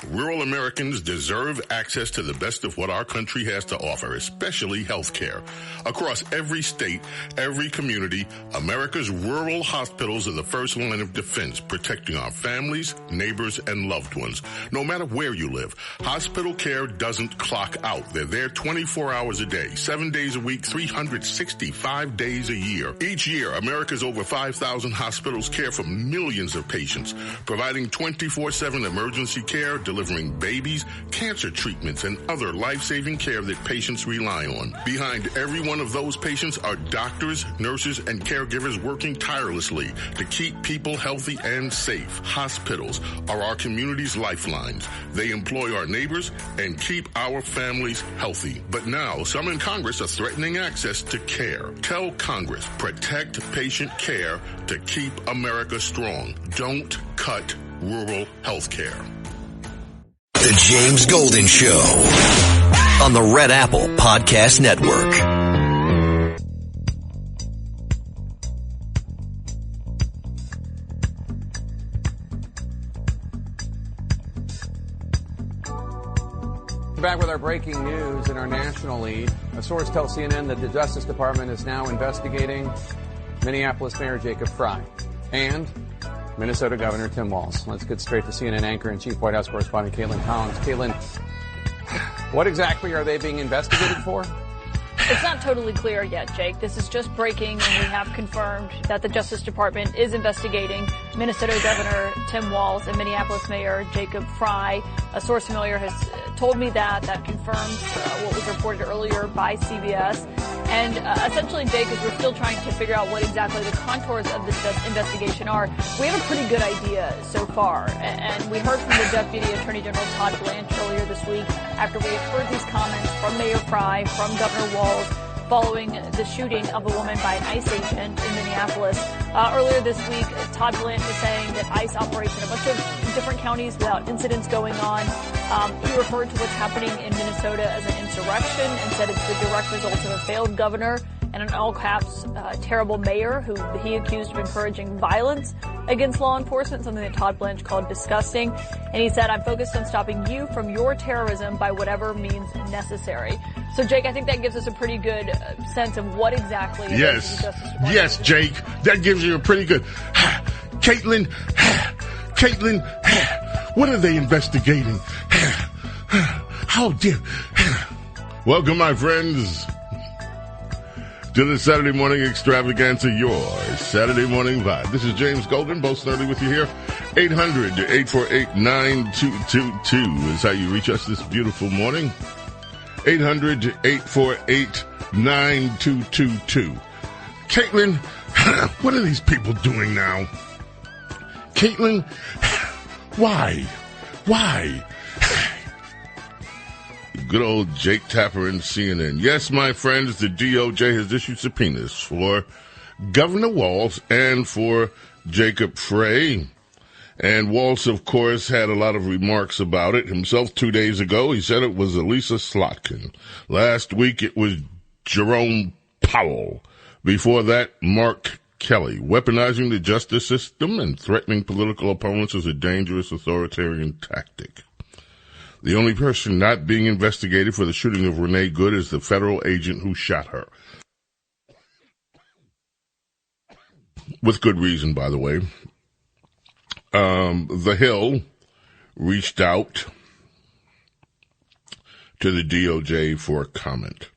Rural Americans deserve access to the best of what our country has to offer, especially health care. Across every state, every community, America's rural hospitals are the first line of defense, protecting our families, neighbors, and loved ones. No matter where you live, hospital care doesn't clock out. They're there 24 hours a day, 7 days a week, 365 days a year. Each year, America's over 5,000 hospitals care for millions of patients, providing 24/7 emergency care, delivering babies, cancer treatments, and other life-saving care that patients rely on. Behind every one of those patients are doctors, nurses, and caregivers working tirelessly to keep people healthy and safe. Hospitals are our community's lifelines. They employ our neighbors and keep our families healthy. But now, some in Congress are threatening access to care. Tell Congress, protect patient care to keep America strong. Don't cut rural health care. The James Golden Show on the Red Apple Podcast Network. Back with our breaking news in our national lead. A source tells CNN that the Justice Department is now investigating Minneapolis Mayor Jacob Frey and Minnesota Governor Tim Walz. Let's get straight to CNN anchor and chief White House correspondent Caitlin Collins. Caitlin, what exactly are they being investigated for? It's not totally clear yet, Jake. This is just breaking, and we have confirmed that the Justice Department is investigating Minnesota Governor Tim Walz and Minneapolis Mayor Jacob Frey. A source familiar has told me that confirms what was reported earlier by CBS. And essentially, Jake, as we're still trying to figure out what exactly the contours of this investigation are, we have a pretty good idea so far. And we heard from the Deputy Attorney General Todd Blanche earlier this week after we had heard these comments from Mayor Frey, from Governor Walz, following the shooting of a woman by an ICE agent in Minneapolis. Earlier this week, Todd Blanche was saying that ICE operates in a bunch of different counties without incidents going on. He referred to what's happening in Minnesota as an insurrection and said it's the direct result of a failed governor and an all-caps terrible mayor who he accused of encouraging violence against law enforcement, something that Todd Blanche called disgusting. And he said, "I'm focused on stopping you from your terrorism by whatever means necessary." So, Jake, I think that gives us a pretty good sense of what exactly it is the Justice Department. Yes, Jake, that gives you a pretty good... Caitlin, what are they investigating? How dare... Welcome, my friends, to the Saturday morning extravaganza, your Saturday morning vibe. This is James Golden, both Snerdley with you here. 800-848-9222 is how you reach us this beautiful morning. 800-848-9222. Caitlin, what are these people doing now? Caitlin, why? Good old Jake Tapper and CNN. Yes, my friends, the DOJ has issued subpoenas for Governor Walz and for Jacob Frey. And Walz, of course, had a lot of remarks about it himself 2 days ago. He said it was Elisa Slotkin. Last week, it was Jerome Powell. Before that, Mark Kelly. Weaponizing the justice system and threatening political opponents is a dangerous authoritarian tactic. The only person not being investigated for the shooting of Renee Good is the federal agent who shot her. With good reason, by the way. The Hill reached out to the DOJ for a comment.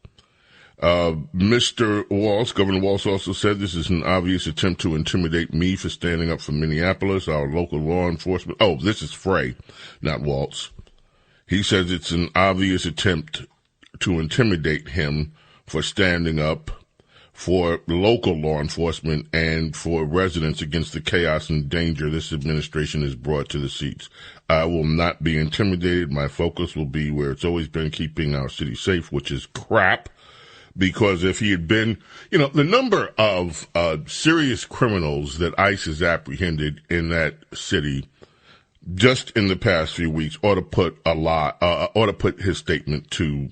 Mr. Walz, Governor Walz also said this is an obvious attempt to intimidate me for standing up for Minneapolis, our local law enforcement. Oh, this is Frey, not Walz. He says it's an obvious attempt to intimidate him for standing up for local law enforcement and for residents against the chaos and danger this administration has brought to the seats. I will not be intimidated. My focus will be where it's always been, keeping our city safe, which is crap. Because if he had been, the number of serious criminals that ICE has apprehended in that city just in the past few weeks ought to put his statement to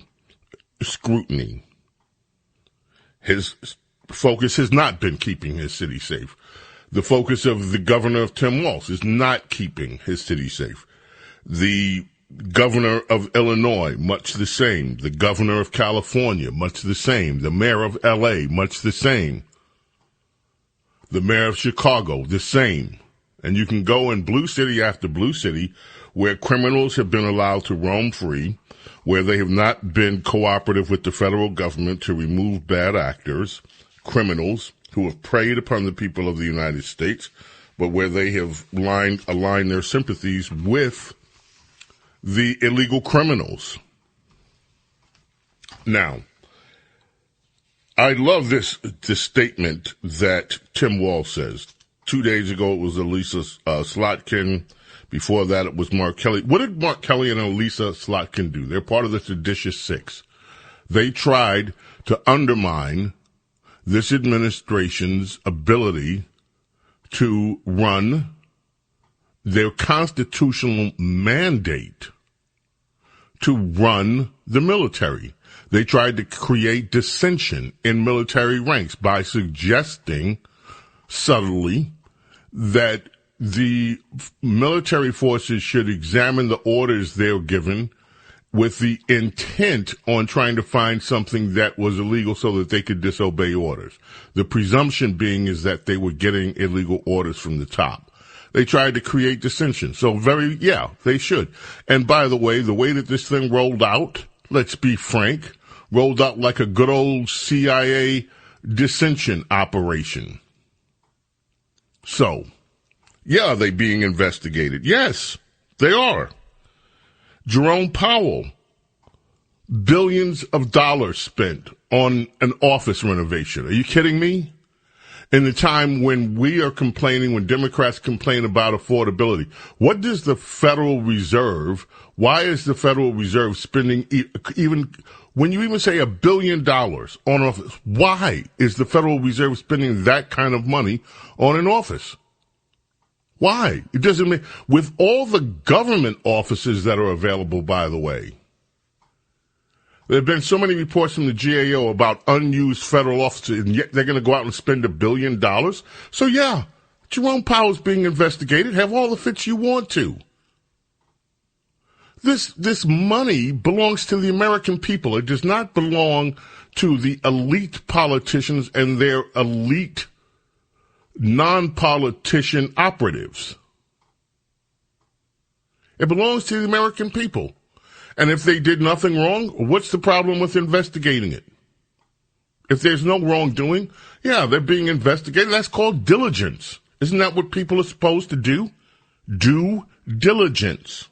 scrutiny. His focus has not been keeping his city safe. The focus of the governor of Tim Walz is not keeping his city safe. The governor of Illinois, much the same. The governor of California, much the same. The mayor of L.A., much the same. The mayor of Chicago, the same. And you can go in blue city after blue city where criminals have been allowed to roam free, where they have not been cooperative with the federal government to remove bad actors, criminals who have preyed upon the people of the United States, but where they have aligned their sympathies with the illegal criminals. Now, I love this statement that Tim Walz says. 2 days ago, it was Elisa Slotkin. Before that, it was Mark Kelly. What did Mark Kelly and Elisa Slotkin do? They're part of the Seditious Six. They tried to undermine this administration's ability to run their constitutional mandate to run the military. They tried to create dissension in military ranks by suggesting subtly that the military forces should examine the orders they're given with the intent on trying to find something that was illegal so that they could disobey orders. The presumption being is that they were getting illegal orders from the top. They tried to create dissension. So they should. And by the way that this thing rolled out, let's be frank, rolled out like a good old CIA dissension operation. So, are they being investigated? Yes, they are. Jerome Powell, billions of dollars spent on an office renovation. Are you kidding me? In the time when we are complaining, when Democrats complain about affordability, what does the Federal Reserve, why is the Federal Reserve spending, even when you even say $1 billion on office, why is the Federal Reserve spending that kind of money on an office? Why? It doesn't make, with all the government offices that are available, by the way. There have been so many reports from the GAO about unused federal offices, and yet they're going to go out and spend $1 billion. So, Jerome Powell's being investigated. Have all the fits you want to. This money belongs to the American people. It does not belong to the elite politicians and their elite non-politician operatives. It belongs to the American people. And if they did nothing wrong, what's the problem with investigating it? If there's no wrongdoing, they're being investigated. That's called diligence. Isn't that what people are supposed to do? Due diligence.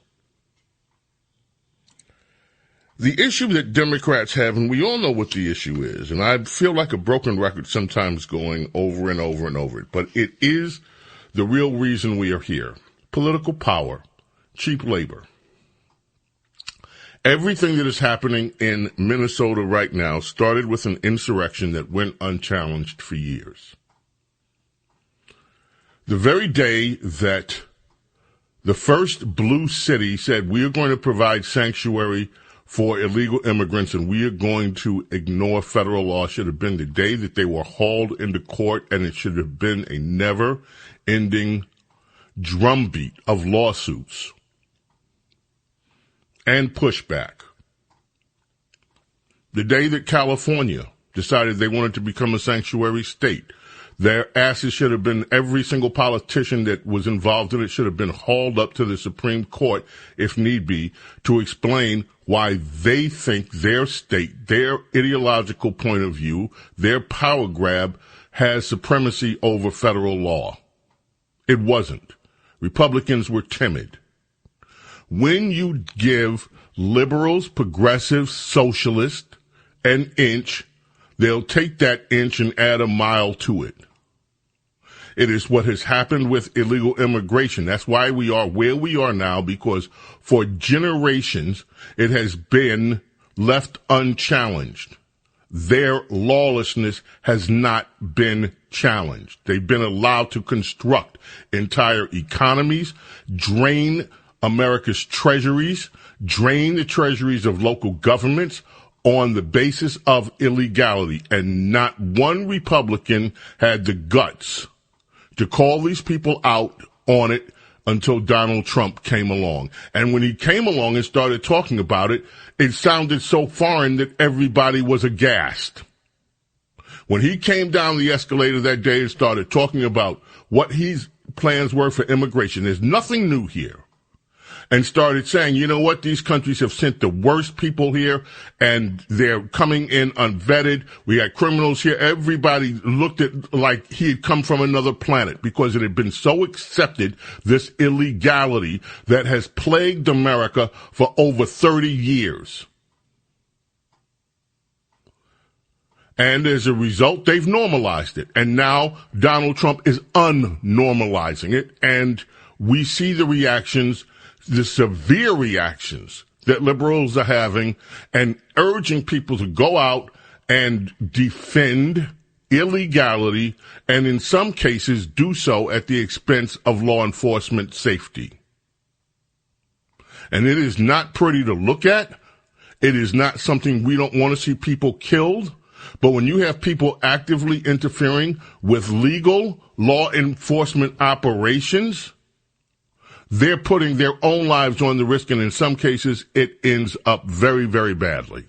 The issue that Democrats have, and we all know what the issue is, and I feel like a broken record sometimes going over and over and over it, but it is the real reason we are here. Political power, cheap labor. Everything that is happening in Minnesota right now started with an insurrection that went unchallenged for years. The very day that the first blue city said, we are going to provide sanctuary for illegal immigrants and we are going to ignore federal law, should have been the day that they were hauled into court, and it should have been a never-ending drumbeat of lawsuits and pushback. The day that California decided they wanted to become a sanctuary state, their asses should have been, every single politician that was involved in it should have been hauled up to the Supreme Court, if need be, to explain why they think their state, their ideological point of view, their power grab has supremacy over federal law. It wasn't. Republicans were timid. When you give liberals, progressives, socialists an inch, they'll take that inch and add a mile to it. It is what has happened with illegal immigration. That's why we are where we are now, because for generations it has been left unchallenged. Their lawlessness has not been challenged. They've been allowed to construct entire economies, drain America's treasuries, drain the treasuries of local governments on the basis of illegality. And not one Republican had the guts to call these people out on it until Donald Trump came along. And when he came along and started talking about it, it sounded so foreign that everybody was aghast. When he came down the escalator that day and started talking about what his plans were for immigration, there's nothing new here, and started saying, you know what, these countries have sent the worst people here, and they're coming in unvetted. We got criminals here. Everybody looked at like he had come from another planet because it had been so accepted, this illegality that has plagued America for over 30 years. And as a result, they've normalized it. And now Donald Trump is unnormalizing it. And we see the reactions, the severe reactions that liberals are having, and urging people to go out and defend illegality, and in some cases do so at the expense of law enforcement safety. And it is not pretty to look at. It is not something we don't want to see people killed. But when you have people actively interfering with legal law enforcement operations, they're putting their own lives on the risk, and in some cases, it ends up very, very badly.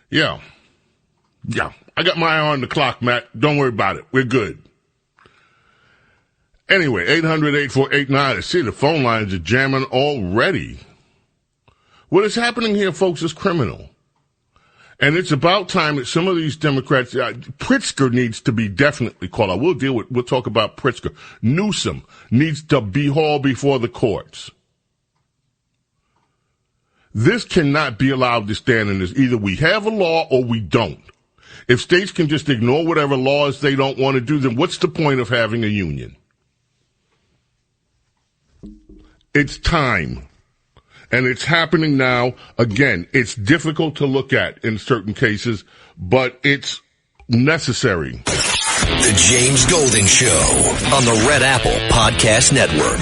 Yeah. I got my eye on the clock, Matt. Don't worry about it. We're good. Anyway, 800-8489. I see the phone lines are jamming already. What is happening here, folks, is criminal. And it's about time that some of these Democrats, Pritzker needs to be definitely called out. We'll talk about Pritzker. Newsom needs to be hauled before the courts. This cannot be allowed to stand in this. Either we have a law or we don't. If states can just ignore whatever laws they don't want to do, then what's the point of having a union? It's time. And it's happening now. Again, it's difficult to look at in certain cases, but it's necessary. The James Golden Show on the Red Apple Podcast Network.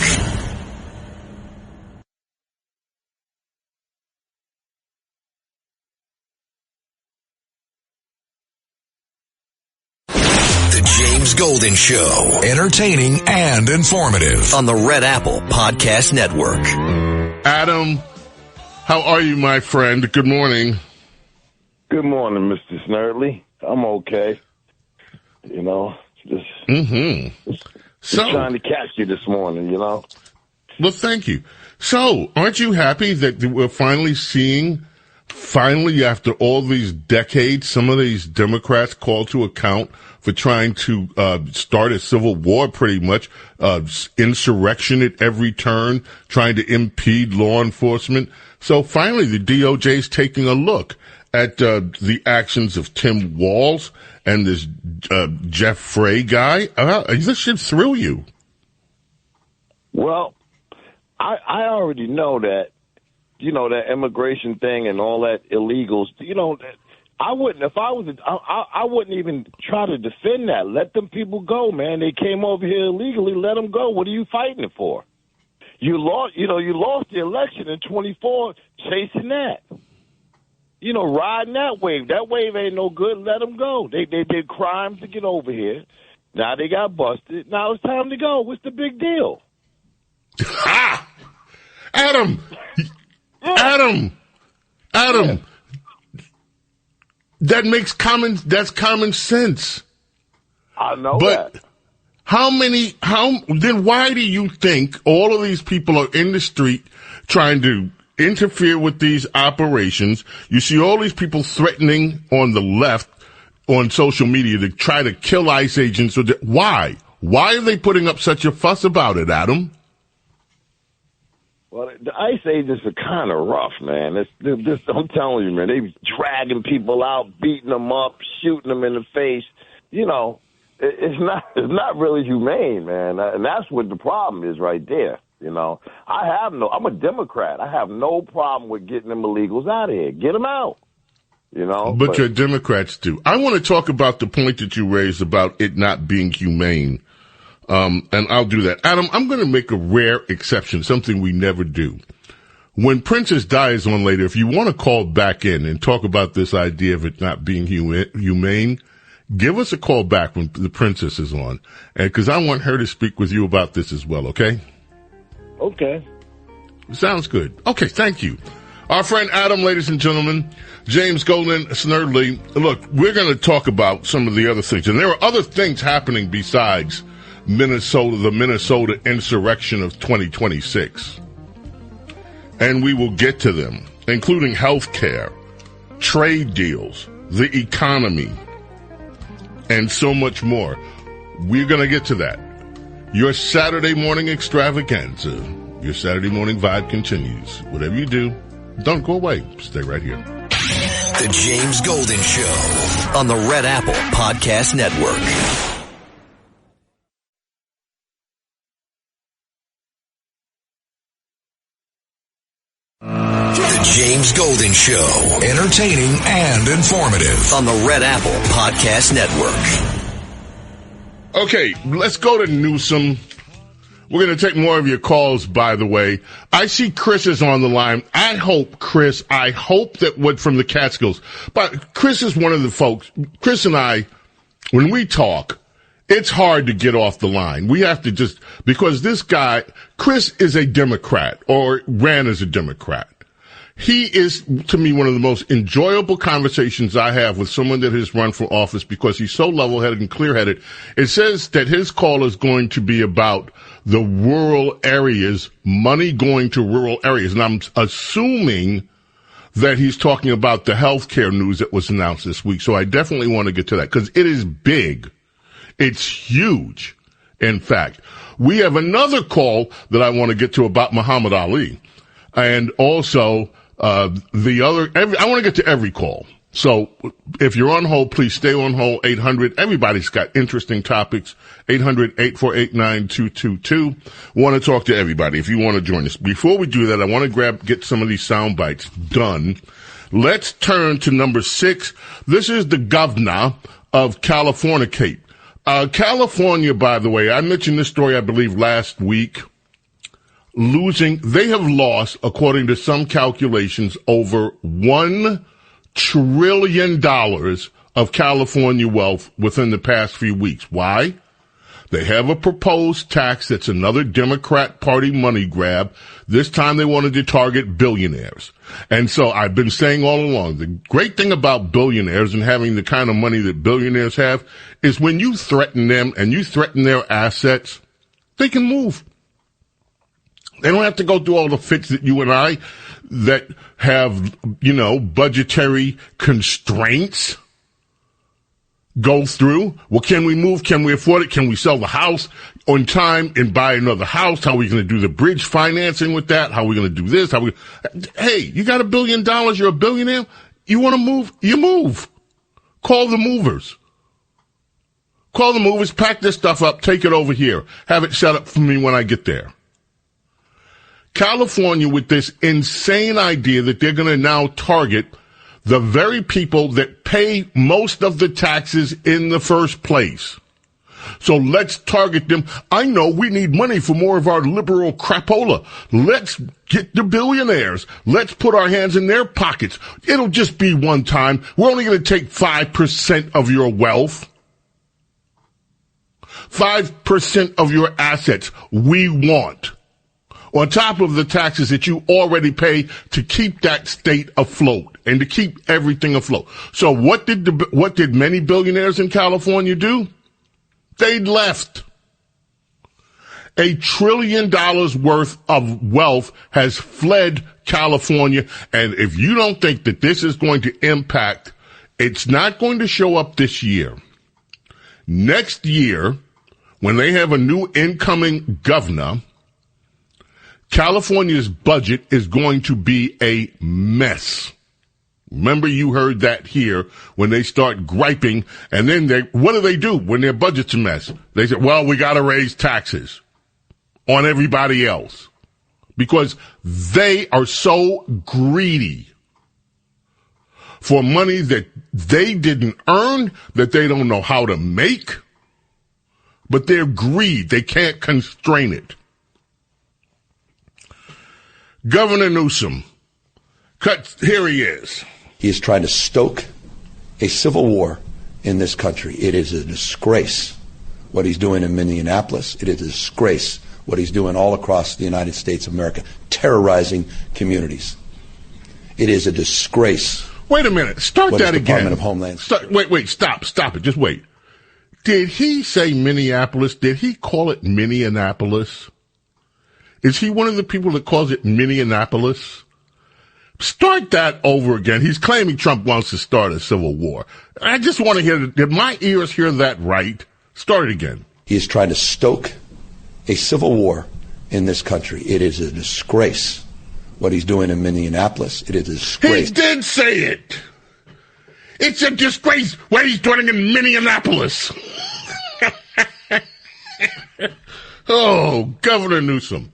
The James Golden Show. Entertaining and informative on the Red Apple Podcast Network. Adam, how are you, my friend? Good morning. Good morning, Mr. Snerdley. I'm okay. You know, just trying to catch you this morning, you know. Well, thank you. So, aren't you happy that we're finally seeing, after all these decades, some of these Democrats called to account for trying to start a civil war, pretty much, insurrection at every turn, trying to impede law enforcement. So finally, the DOJ is taking a look at the actions of Tim Walz and this Jeff Frey guy. This should thrill you. Well, I already know that, you know, that immigration thing and all that illegals, you know, I wouldn't even try to defend that. Let them people go, man. They came over here illegally. Let them go. What are you fighting it for? You lost the election in 24 chasing that. You know, riding that wave. That wave ain't no good. Let them go. They did crimes to get over here. Now they got busted. Now it's time to go. What's the big deal? Adam. Yeah. Adam. That's common sense. I know but that. Then why do you think all of these people are in the street trying to interfere with these operations? You see all these people threatening on the left on social media to try to kill ICE agents. Why? Why are they putting up such a fuss about it, Adam? Well, the ICE agents are kind of rough, man. I'm telling you, man, they dragging people out, beating them up, shooting them in the face. You know, it's not really humane, man. And that's what the problem is right there. You know, I'm a Democrat. I have no problem with getting them illegals out of here. Get them out. You know, but your Democrats do. I want to talk about the point that you raised about it not being humane. And I'll do that. Adam, I'm going to make a rare exception, something we never do. When Princess Di is on later, if you want to call back in and talk about this idea of it not being humane, give us a call back when the princess is on, and because I want her to speak with you about this as well, okay? Okay. Sounds good. Okay, thank you. Our friend Adam, ladies and gentlemen, James Golden, Snerdley. Look, we're going to talk about some of the other things, and there are other things happening besides Minnesota, the Minnesota insurrection of 2026. And we will get to them, including health care, trade deals, the economy, and so much more. We're going to get to that. Your Saturday morning extravaganza, your Saturday morning vibe continues. Whatever you do, don't go away. Stay right here. The James Golden Show on the Red Apple Podcast Network. The James Golden Show. Entertaining and informative on the Red Apple Podcast Network. Okay, let's go to Newsom. We're going to take more of your calls, by the way. I see Chris is on the line. I hope that what from the Catskills. But Chris is one of the folks. Chris and I, when we talk, it's hard to get off the line. We have to just, because this guy, Chris is a Democrat, or ran as a Democrat. He is, to me, one of the most enjoyable conversations I have with someone that has run for office because he's so level-headed and clear-headed. It says that his call is going to be about the rural areas, money going to rural areas. And I'm assuming that he's talking about the health care news that was announced this week. So I definitely want to get to that because it is big. It's huge. In fact, we have another call that I want to get to about Muhammad Ali. And also, I want to get to every call. So if you're on hold, please stay on hold. 800. Everybody's got interesting topics. 800-848-9222. Want to talk to everybody if you want to join us. Before we do that, I want to get some of these sound bites done. Let's turn to number 6. This is the governor of California. California, by the way, I mentioned this story, I believe, last week. They have lost, according to some calculations, over $1 trillion of California wealth within the past few weeks. Why? They have a proposed tax that's another Democrat Party money grab. This time they wanted to target billionaires. And so I've been saying all along, the great thing about billionaires and having the kind of money that billionaires have is when you threaten them and you threaten their assets, they can move. They don't have to go through all the fits that you and I that have, budgetary constraints go through. Well, can we move? Can we afford it? Can we sell the house on time and buy another house? How are we going to do the bridge financing with that? How are we going to do this? Hey, you got $1 billion. You're a billionaire. You want to move? You move. Call the movers. Pack this stuff up. Take it over here. Have it set up for me when I get there. California with this insane idea that they're going to now target the very people that pay most of the taxes in the first place. So let's target them. I know we need money for more of our liberal crapola. Let's get the billionaires. Let's put our hands in their pockets. It'll just be one time. We're only going to take 5% of your wealth. 5% of your assets we want. On top of the taxes that you already pay to keep that state afloat and to keep everything afloat. So what did many billionaires in California do? They left. $1 trillion worth of wealth has fled California. And if you don't think that this is going to impact, it's not going to show up this year. Next year, when they have a new incoming governor, California's budget is going to be a mess. Remember, you heard that here when they start griping, and then what do they do when their budget's a mess? They say, well, we got to raise taxes on everybody else because they are so greedy for money that they didn't earn, that they don't know how to make, but they're greed. They can't constrain it. Governor Newsom, here he is. He is trying to stoke a civil war in this country. It is a disgrace what he's doing in Minneapolis. It is a disgrace what he's doing all across the United States of America, terrorizing communities. It is a disgrace. Wait a minute. Start that again. Department of Homeland. Wait. Stop it. Just wait. Did he say Minneapolis? Did he call it Minneapolis? Is he one of the people that calls it Minneapolis? Start that over again. He's claiming Trump wants to start a civil war. I just want to hear, did my ears hear that right? Start it again. He is trying to stoke a civil war in this country. It is a disgrace what he's doing in Minneapolis. It is a disgrace. He did say it. It's a disgrace what he's doing in Minneapolis. Oh, Governor Newsom.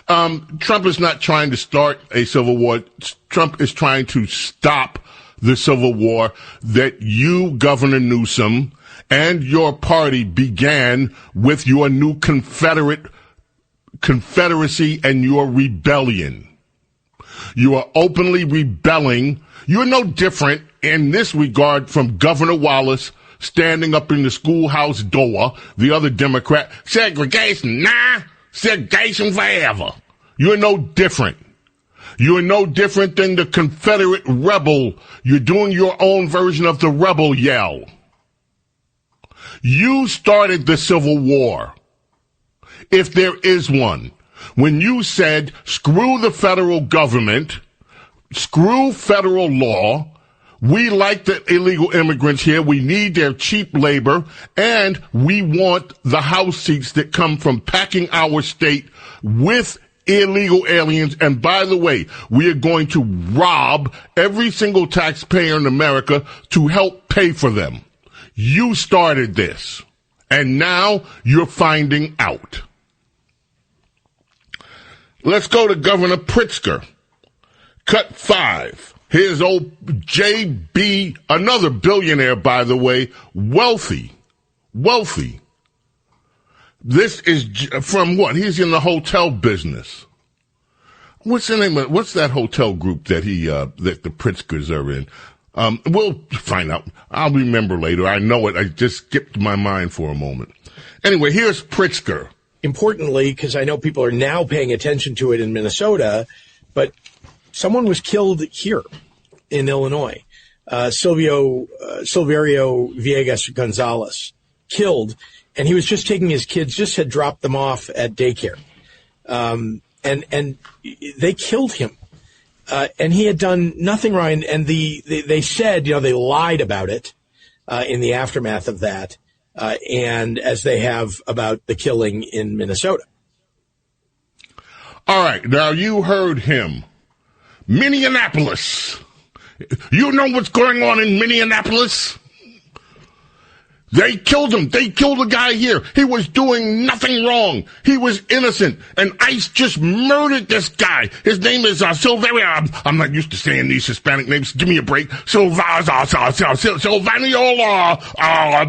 Trump is not trying to start a civil war. Trump is trying to stop the civil war that you, Governor Newsom, and your party began with your new Confederacy and your rebellion. You are openly rebelling. You're no different in this regard from Governor Wallace standing up in the schoolhouse door, the other Democrat, segregation, nah, segregation forever. You're no different. You're no different than the Confederate rebel. You're doing your own version of the rebel yell. You started the Civil War, if there is one, when you said, screw the federal government, screw federal law, we like the illegal immigrants here, we need their cheap labor, and we want the House seats that come from packing our state with illegal aliens. And by the way, we are going to rob every single taxpayer in America to help pay for them. You started this, and now you're finding out. Let's go to Governor Pritzker. Cut 5. Here's old J.B., another billionaire, by the way, wealthy. This is from what? He's in the hotel business. What's the name of, what's that hotel group that that the Pritzkers are in? We'll find out. I'll remember later. I know it. I just skipped my mind for a moment. Anyway, here's Pritzker. Importantly, because I know people are now paying attention to it in Minnesota, but someone was killed here in Illinois. Silverio Villegas Gonzalez killed, and he was just taking his kids, just had dropped them off at daycare. And they killed him. And he had done nothing wrong. And they said, they lied about it, in the aftermath of that. And as they have about the killing in Minnesota. All right. Now you heard him. Minneapolis. You know what's going on in Minneapolis? They killed him. They killed a guy here. He was doing nothing wrong. He was innocent. And ICE just murdered this guy. His name is Silverio. I'm not used to saying these Hispanic names. Give me a break. Silvanio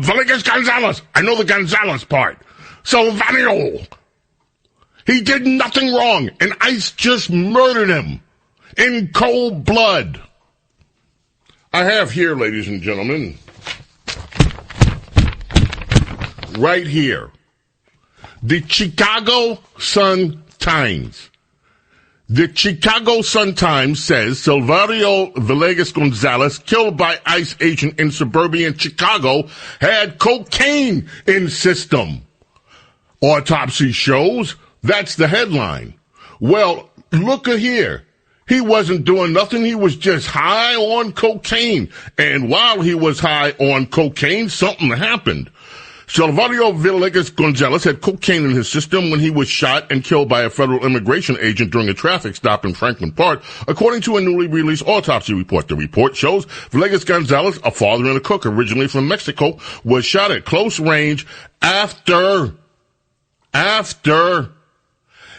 Villegas Gonzalez. I know the Gonzalez part. Silvanio. He did nothing wrong. And ICE just murdered him in cold blood. I have here, ladies and gentlemen, right here, the Chicago Sun-Times. The Chicago Sun-Times says Silverio Villegas Gonzalez, killed by ICE agent in suburban Chicago, had cocaine in system. Autopsy shows that's the headline. Well, look at here. He wasn't doing nothing. He was just high on cocaine. And while he was high on cocaine, something happened. Silverio Villegas Gonzalez had cocaine in his system when he was shot and killed by a federal immigration agent during a traffic stop in Franklin Park, according to a newly released autopsy report. The report shows Villegas Gonzalez, a father and a cook originally from Mexico, was shot at close range after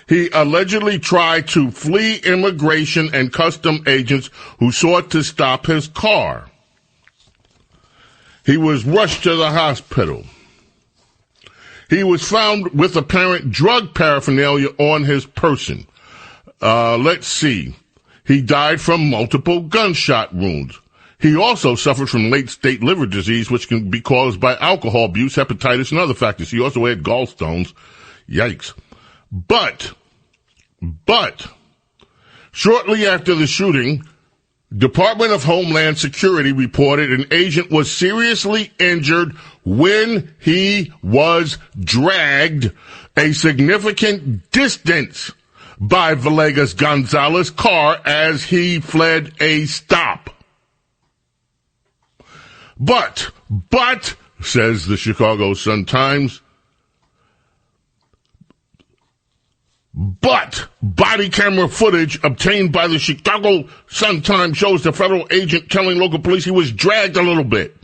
he allegedly tried to flee immigration and custom agents who sought to stop his car. He was rushed to the hospital. He was found with apparent drug paraphernalia on his person. Let's see. He died from multiple gunshot wounds. He also suffered from late-stage liver disease, which can be caused by alcohol abuse, hepatitis, and other factors. He also had gallstones. Yikes. But, shortly after the shooting, Department of Homeland Security reported an agent was seriously injured when he was dragged a significant distance by Villegas Gonzalez's car as he fled a stop. But, says the Chicago Sun-Times, but body camera footage obtained by the Chicago Sun-Times shows the federal agent telling local police he was dragged a little bit.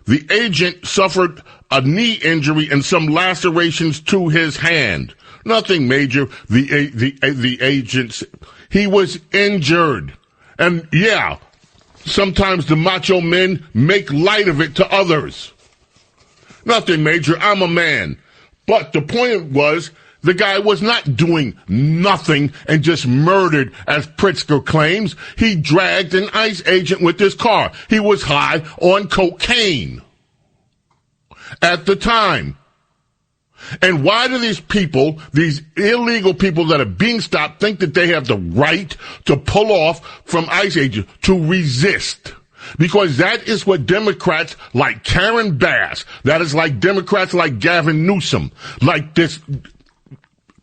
The agent suffered a knee injury and some lacerations to his hand. Nothing major. The agent, he was injured. And yeah, sometimes the macho men make light of it to others. Nothing major. I'm a man. But the point was, the guy was not doing nothing and just murdered, as Pritzker claims. He dragged an ICE agent with his car. He was high on cocaine at the time. And why do these people, these illegal people that are being stopped, think that they have the right to pull off from ICE agents, to resist? Because that is what Democrats like Karen Bass, that is like Democrats like Gavin Newsom, like this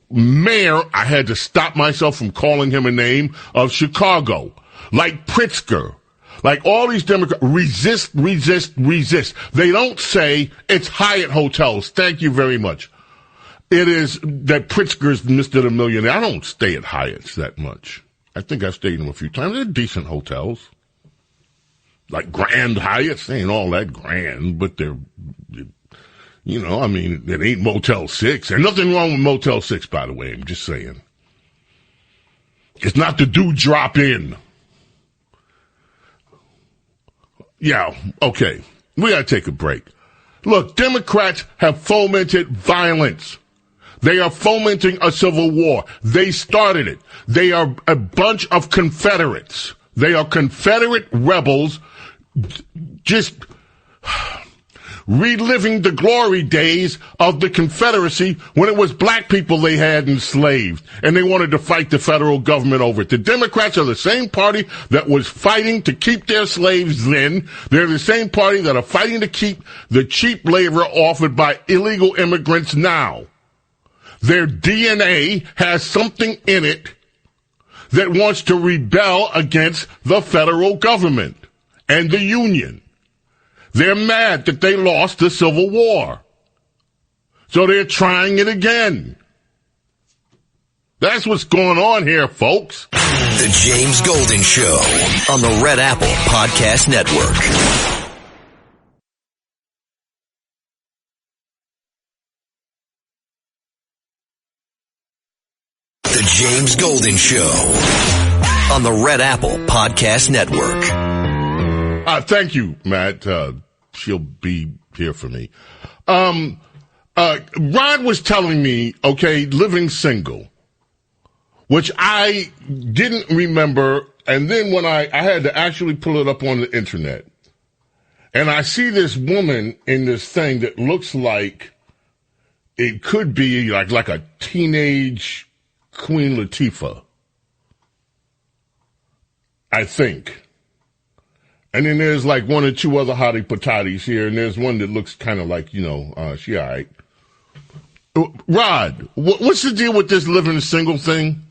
mayor, I had to stop myself from calling him a name, of Chicago, like Pritzker, like all these Democrats, resist. They don't say it's Hyatt hotels. Thank you very much. It is that Pritzker's Mr. the Millionaire. I don't stay at Hyatt's that much. I think I've stayed in them a few times. They're decent hotels. Like Grand Hyatts, they ain't all that grand, but they're, you know, I mean, it ain't Motel 6. There's nothing wrong with Motel 6, by the way, I'm just saying. It's not the do drop in. Yeah, okay. We gotta take a break. Look, Democrats have fomented violence. They are fomenting a civil war. They started it. They are a bunch of Confederates. They are Confederate rebels just reliving the glory days of the Confederacy when it was black people they had enslaved, and they wanted to fight the federal government over it. The Democrats are the same party that was fighting to keep their slaves then. They're the same party that are fighting to keep the cheap labor offered by illegal immigrants now. Their DNA has something in it that wants to rebel against the federal government and the Union. They're mad that they lost the Civil War. So they're trying it again. That's what's going on here, folks. The James Golden Show on the Red Apple Podcast Network. The James Golden Show on the Red Apple Podcast Network. Thank you, Matt. She'll be here for me. Rod was telling me, okay, living single, which I didn't remember. And then when I had to actually pull it up on the internet, and I see this woman in this thing that looks like it could be like a teenage Queen Latifah, I think. And then there's like one or two other hottie patatis here, and there's one that looks kind of like, she all right. Rod, what's the deal with this living single thing?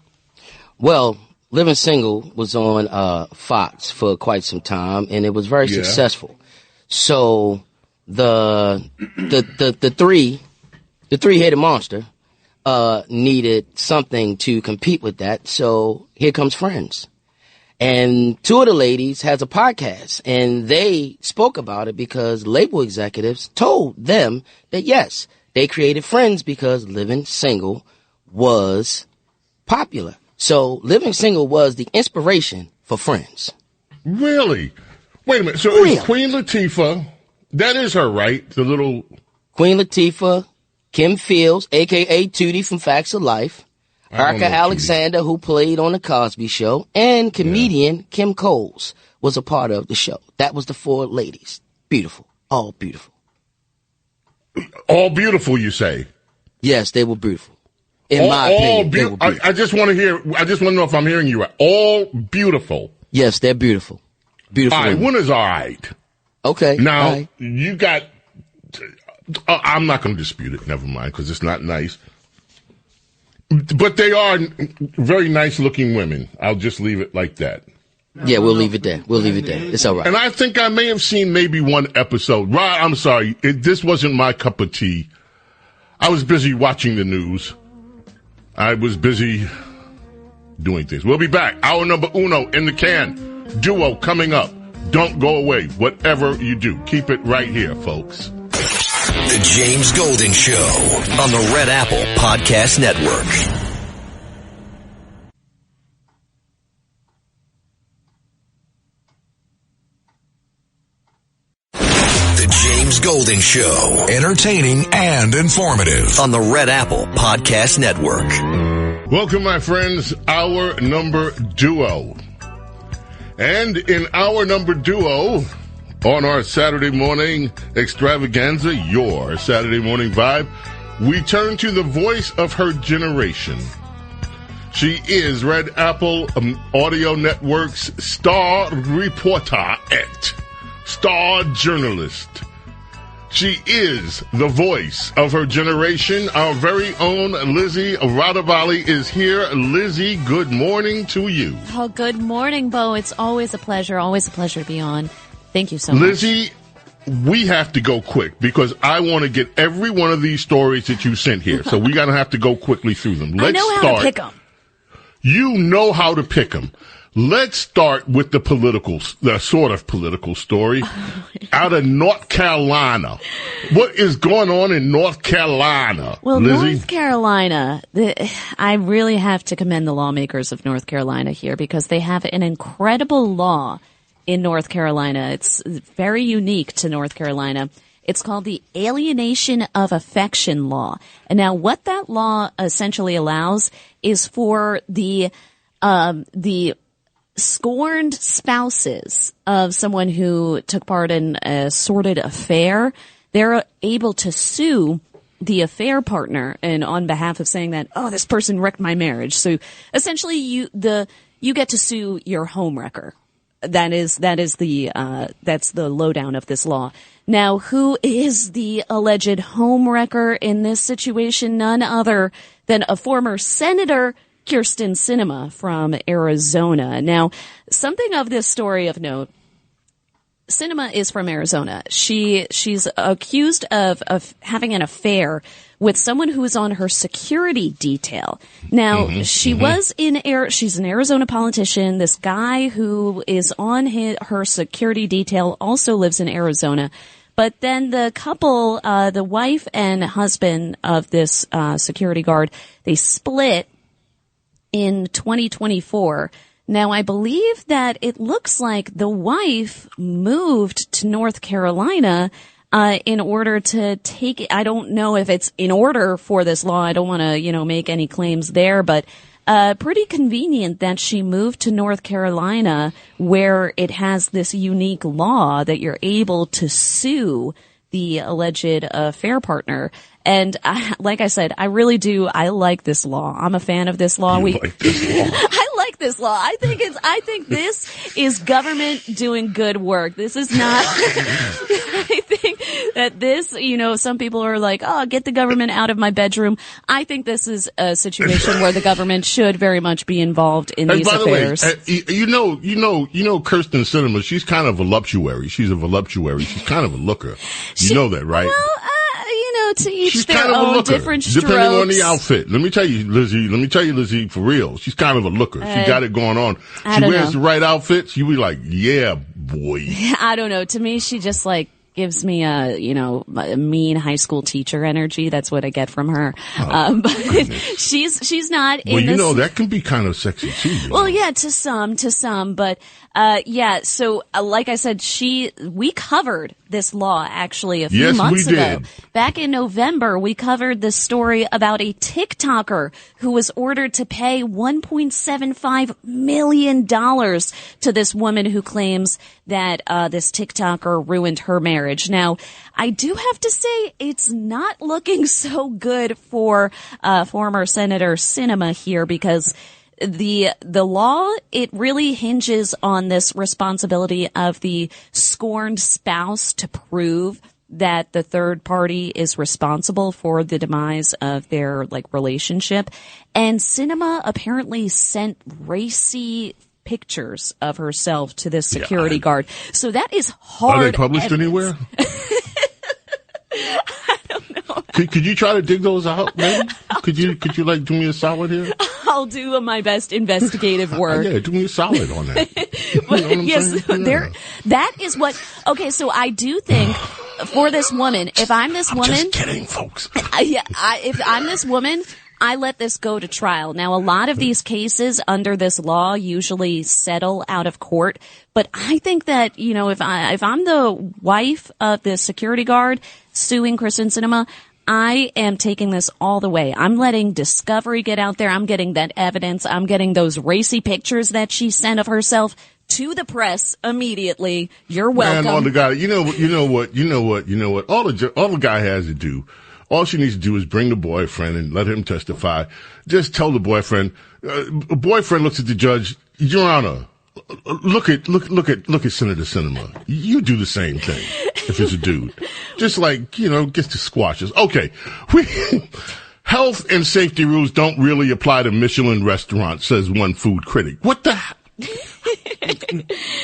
Well, Living Single was on Fox for quite some time, and it was very successful. So the three-headed monster needed something to compete with that. So here comes Friends. And two of the ladies has a podcast, and they spoke about it because label executives told them that, yes, they created Friends because Living Single was popular. So Living Single was the inspiration for Friends. Really? Wait a minute. So Really? It's Queen Latifah. That is her, right? The little... Queen Latifah, Kim Fields, a.k.a. Tootie from Facts of Life, Erica Alexander, who played on The Cosby Show, and comedian Kim Coles was a part of the show. That was the 4 ladies. Beautiful. All beautiful. All beautiful, you say? Yes, they were beautiful. In my opinion, they were beautiful. I just want to know if I'm hearing you right. All beautiful. Yes, they're beautiful. Beautiful. All right, one is all right. Okay. Now, you got... I'm not going to dispute it. Never mind, because it's not nice. But they are very nice-looking women. I'll just leave it like that. Yeah, we'll leave it there. It's all right. And I think I may have seen maybe one episode. Rod, I'm sorry. This wasn't my cup of tea. I was busy watching the news. I was busy doing things. We'll be back. Hour number uno in the can. Duo coming up. Don't go away. Whatever you do, keep it right here, folks. The James Golden Show on the Red Apple Podcast Network. The James Golden Show. Entertaining and informative on the Red Apple Podcast Network. Welcome, my friends. Hour number duo. And in hour number duo, on our Saturday morning extravaganza, your Saturday morning vibe, we turn to the voice of her generation. She is Red Apple Audio Network's star reporter, star journalist. She is the voice of her generation. Our very own Lizzie Rattobali is here. Lizzie, good morning to you. Oh, good morning, Bo. It's always a pleasure to be on. Thank you so much. Lizzie, we have to go quick because I want to get every one of these stories that you sent here. So we're going to have to go quickly through them. I know how to pick them. You know how to pick them. Let's start with the sort of political story out of North Carolina. What is going on in North Carolina, Well, Lizzie? North Carolina, I really have to commend the lawmakers of North Carolina here because they have an incredible law in North Carolina. It's very unique to North Carolina. It's called the Alienation of Affection Law. And now what that law essentially allows is for the scorned spouses of someone who took part in a sordid affair, they're able to sue the affair partner and on behalf of saying that, oh, this person wrecked my marriage. So essentially you get to sue your homewrecker. That's the lowdown of this law. Now, who is the alleged homewrecker in this situation? None other than a former senator, Kyrsten Sinema from Arizona. Now, something of this story of note, Sinema is from Arizona. She's accused of having an affair with someone who is on her security detail. Now, she's an Arizona politician. This guy who is on her security detail also lives in Arizona. But then the couple, the wife and husband of this security guard, they split in 2024. Now, I believe that it looks like the wife moved to North Carolina in order to take it. I don't know if it's in order for this law. I don't want to, make any claims there, but pretty convenient that she moved to North Carolina where it has this unique law that you're able to sue the alleged affair partner. And like I said, I like this law. I'm a fan of this law. I like this law. I think this is government doing good work. This is not, I think that this, some people are like, oh, get the government out of my bedroom. I think this is a situation where the government should very much be involved in these affairs. By the way, Kyrsten Sinema, she's kind of a voluptuary. She's kind of a looker. You know that, right? Well, to each she's their own different strokes. Depending on the outfit. Let me tell you, Lizzie, for real. She's kind of a looker. She got it going on. She wears the right outfits. You be like, yeah, boy. I don't know. To me, she just gives me a mean high school teacher energy. That's what I get from her. But she's not in this. That can be kind of sexy too. Well, yeah, to some, but, so like I said, we covered this law actually a few months ago. Back in November, we covered this story about a TikToker who was ordered to pay $1.75 million to this woman who claims that this TikToker ruined her marriage. Now, I do have to say it's not looking so good for former Senator Sinema here, because the law, it really hinges on this responsibility of the scorned spouse to prove that the third party is responsible for the demise of their relationship. And Sinema apparently sent racy pictures of herself to this security guard. So that is hard. Are they published anywhere? I don't know. Could you try to dig those out, maybe? Could you do me a solid here? I'll do my best investigative work. Yeah, do me a solid on that. But yes, that is what. Okay, so I do think for this woman, if I'm this woman, just kidding, folks. If I'm this woman, I let this go to trial. Now, a lot of these cases under this law usually settle out of court, but I think that, if I'm the wife of the security guard suing Kristen Sinema, I am taking this all the way. I'm letting discovery get out there. I'm getting that evidence. I'm getting those racy pictures that she sent of herself to the press immediately. You're welcome. Man, all the guy, you know what? All the guy has to do, all she needs to do is bring the boyfriend and let him testify. Just tell the boyfriend. Boyfriend looks at the judge. Your Honor, look at Senator Sinema. You do the same thing if it's a dude. Just gets to squash us. Okay. Health and safety rules don't really apply to Michelin restaurants, says one food critic. What the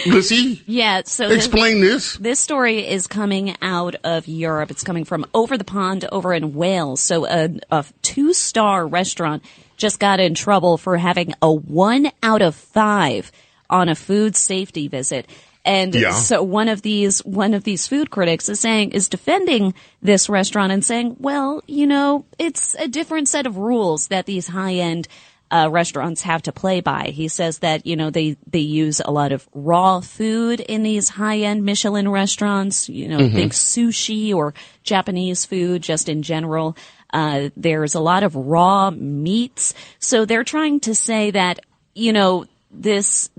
Lizzie? Yeah, so explain this. This story is coming out of Europe. It's coming from over the pond over in Wales. So a 2-star restaurant just got in trouble for having a 1 out of 5 on a food safety visit. And so one of these food critics is defending this restaurant and saying, well, it's a different set of rules that these high-end restaurants have to play by. He says that, they use a lot of raw food in these high-end Michelin restaurants, think sushi or Japanese food just in general. There's a lot of raw meats. So they're trying to say that, this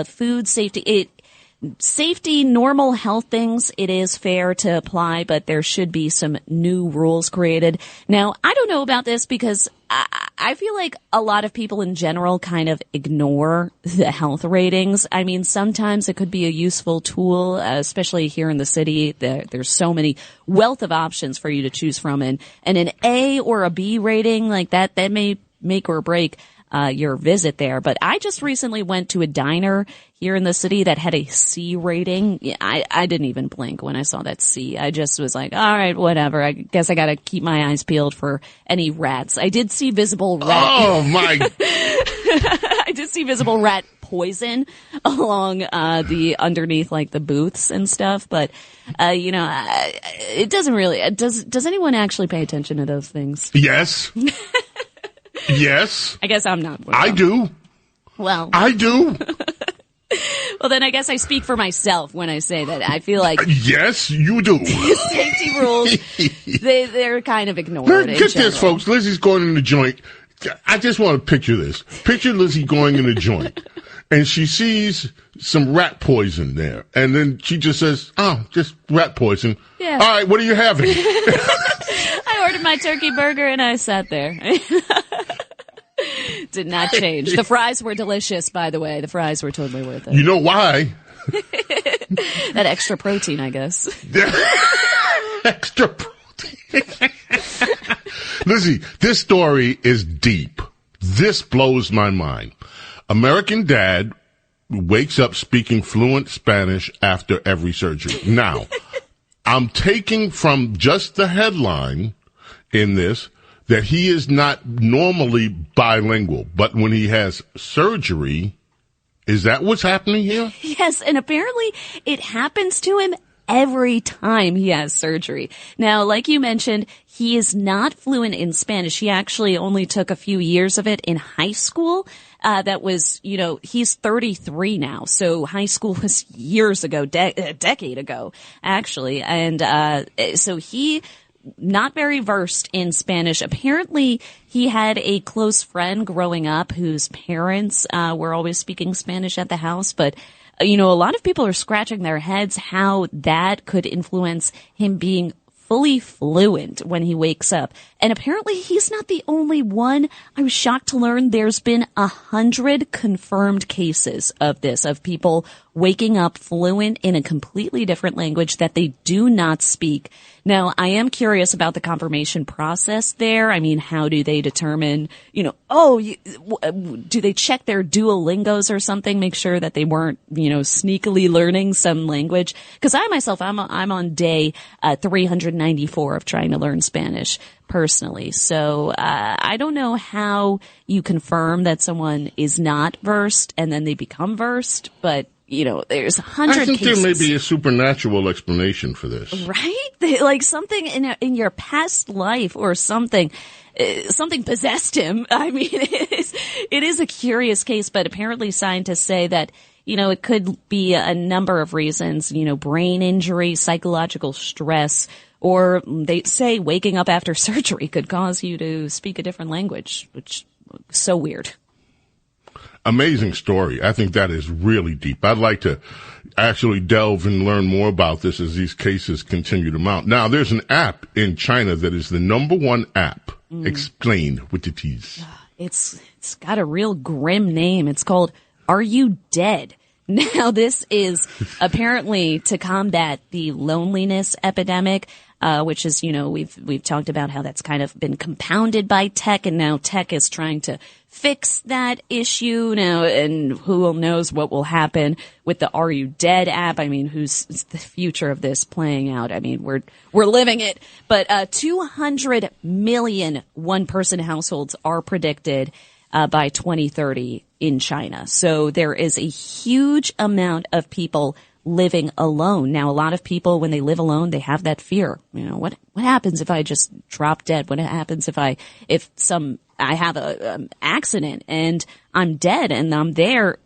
food safety, normal health things, it is fair to apply, but there should be some new rules created. Now, I don't know about this because I feel like a lot of people in general kind of ignore the health ratings. I mean, sometimes it could be a useful tool, especially here in the city. There's so many wealth of options for you to choose from, and an A or a B rating like that may make or break your visit there. But I just recently went to a diner here in the city that had a C rating. I didn't even blink when I saw that C. I just was like, all right, whatever. I guess I got to keep my eyes peeled for any rats. I did see visible rat. Oh my. I did see visible rat poison along the underneath the booths and stuff, but it doesn't really. Does anyone actually pay attention to those things? Yes. Yes. I guess I'm not. I do. Well. I do. Well, then I guess I speak for myself when I say that. I feel like. Yes, you do. Safety rules, they're kind of ignored. Get this, folks. Lizzie's going in the joint. I just want to picture this. Picture Lizzie going in the joint. And she sees some rat poison there. And then she just says, oh, just rat poison. Yeah. All right, what are you having? I ordered my turkey burger and I sat there. Did not change. The fries were delicious, by the way. The fries were totally worth it. You know why? That extra protein, I guess. Extra protein. Lizzie, this story is deep. This blows my mind. American dad wakes up speaking fluent Spanish after every surgery. Now, I'm taking from just the headline in this that he is not normally bilingual, but when he has surgery, is that what's happening here? Yes, and apparently it happens to him every time he has surgery. Now, like you mentioned, he is not fluent in Spanish. He actually only took a few years of it in high school. That was, he's 33 now. So high school was years ago, a decade ago, actually. And, so he, not very versed in Spanish. Apparently, he had a close friend growing up whose parents, were always speaking Spanish at the house. But, a lot of people are scratching their heads how that could influence him being fully fluent when he wakes up. And apparently he's not the only one. I was shocked to learn there's been 100 confirmed cases of this, of people waking up fluent in a completely different language that they do not speak. Now, I am curious about the confirmation process there. I mean, how do they determine, do they check their Duolingos or something, make sure that they weren't, sneakily learning some language? Because I myself, I'm on day 394 of trying to learn Spanish personally. So I don't know how you confirm that someone is not versed and then they become versed, but there's 100 cases. I think there may be a supernatural explanation for this. Right? Like something in your past life or something possessed him. I mean, it is a curious case, but apparently scientists say that, it could be a number of reasons, brain injury, psychological stress, or they say waking up after surgery could cause you to speak a different language, which is so weird. Amazing story. I think that is really deep. I'd like to actually delve and learn more about this as these cases continue to mount. Now, there's an app in China that is the #1 app. Explain what it is. It's got a real grim name. It's called Are You Dead? Now, this is apparently to combat the loneliness epidemic, which is, we've talked about how that's kind of been compounded by tech, and now tech is trying to fix that issue now, and who knows what will happen with the Are You Dead app. I mean, who's the future of this playing out? I mean, we're living it, but 200 million one-person households are predicted by 2030 in China. So there is a huge amount of people living alone. Now, a lot of people, when they live alone, they have that fear. What happens if I just drop dead? What happens if I have a accident and I'm dead and I'm there?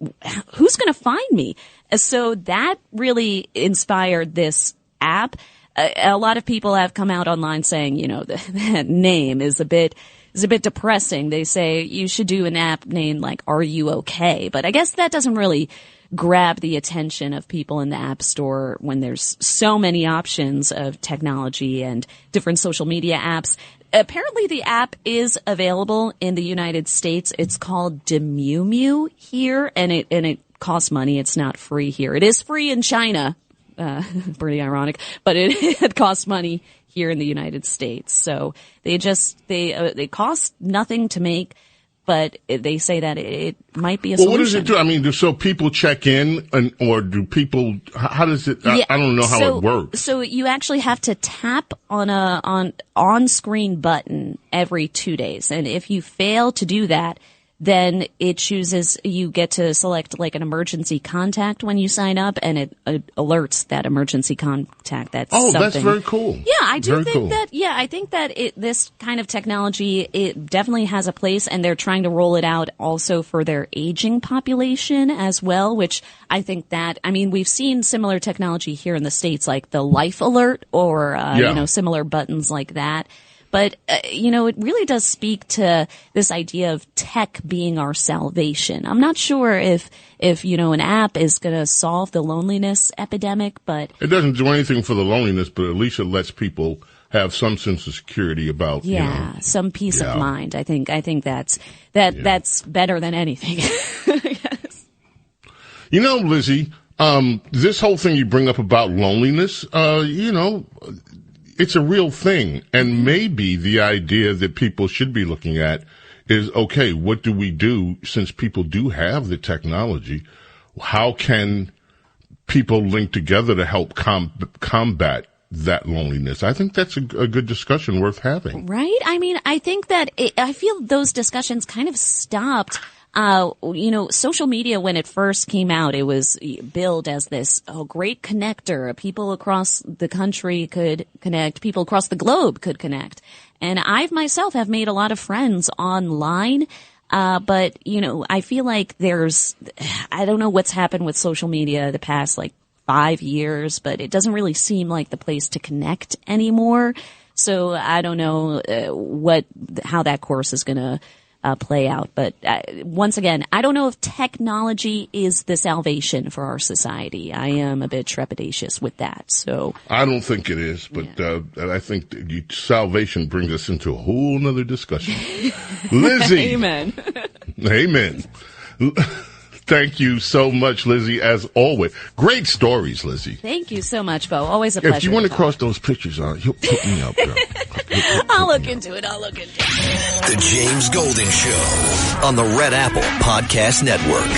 Who's going to find me? So that really inspired this app. A lot of people have come out online saying, that name is a bit depressing. They say you should do an app named like Are You Okay? But I guess that doesn't really grab the attention of people in the App Store when there's so many options of technology and different social media apps. Apparently the app is available in the United States. It's called Demumu here, and it costs money. It's not free here. It is free in China. Pretty ironic, but it costs money here in the United States. So they cost nothing to make, but they say that it might be a solution. Well, what does it do? I mean, so people check in, or do people? How does it? Yeah, I don't know how it works. So you actually have to tap on a on-screen button every 2 days, and if you fail to do that, then it chooses, you get to select like an emergency contact when you sign up, and it alerts that emergency contact. That's very cool. Yeah, I think that this kind of technology, it definitely has a place, and they're trying to roll it out also for their aging population as well, which I think that, we've seen similar technology here in the States, like the Life Alert or, similar buttons like that. But, it really does speak to this idea of tech being our salvation. I'm not sure if an app is going to solve the loneliness epidemic, but it doesn't do anything for the loneliness, but at least it lets people have some sense of security about, some peace of mind. I think that's better than anything. Yes. Lizzie, this whole thing you bring up about loneliness, it's a real thing, and maybe the idea that people should be looking at is, okay, what do we do since people do have the technology? How can people link together to help combat that loneliness? I think that's a good discussion worth having. Right? I think that I feel those discussions kind of stopped Social media, when it first came out, it was billed as this great connector. People across the country could connect. People across the globe could connect. And I myself have made a lot of friends online. But I feel like I don't know what's happened with social media the past 5 years, but it doesn't really seem like the place to connect anymore. So I don't know how that course is going to play out. But once again, I don't know if technology is the salvation for our society. I am a bit trepidatious with that. So I don't think it is, but I think salvation brings us into a whole nother discussion. Lizzie. Amen. Amen. Thank you so much, Lizzie, as always. Great stories, Lizzie. Thank you so much, Bo. Always a pleasure. If you want to cross those pictures on, you'll put me up, girl. I'll look into it. The James Golden Show on the Red Apple Podcast Network.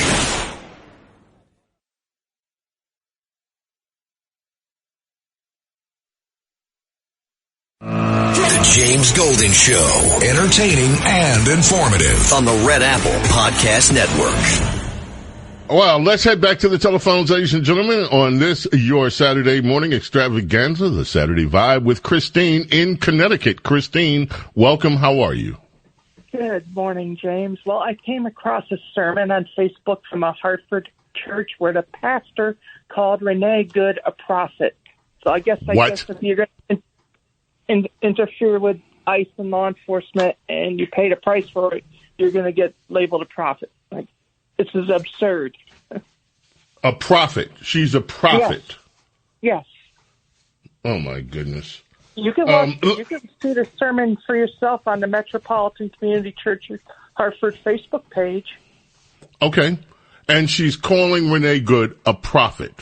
The James Golden Show. Entertaining and informative on the Red Apple Podcast Network. Well, let's head back to the telephones, ladies and gentlemen, on this, your Saturday morning extravaganza, the Saturday Vibe, with Christine in Connecticut. Christine, welcome. How are you? Good morning, James. Well, I came across a sermon on Facebook from a Hartford church where the pastor called Renee Good a prophet. So I guess if you're going to interfere with ICE and law enforcement and you paid a price for it, you're going to get labeled a prophet. This is absurd. A prophet. She's a prophet. Yes. Oh, my goodness. You can see the sermon for yourself on the Metropolitan Community Church Hartford Facebook page. Okay. And she's calling Renee Good a prophet.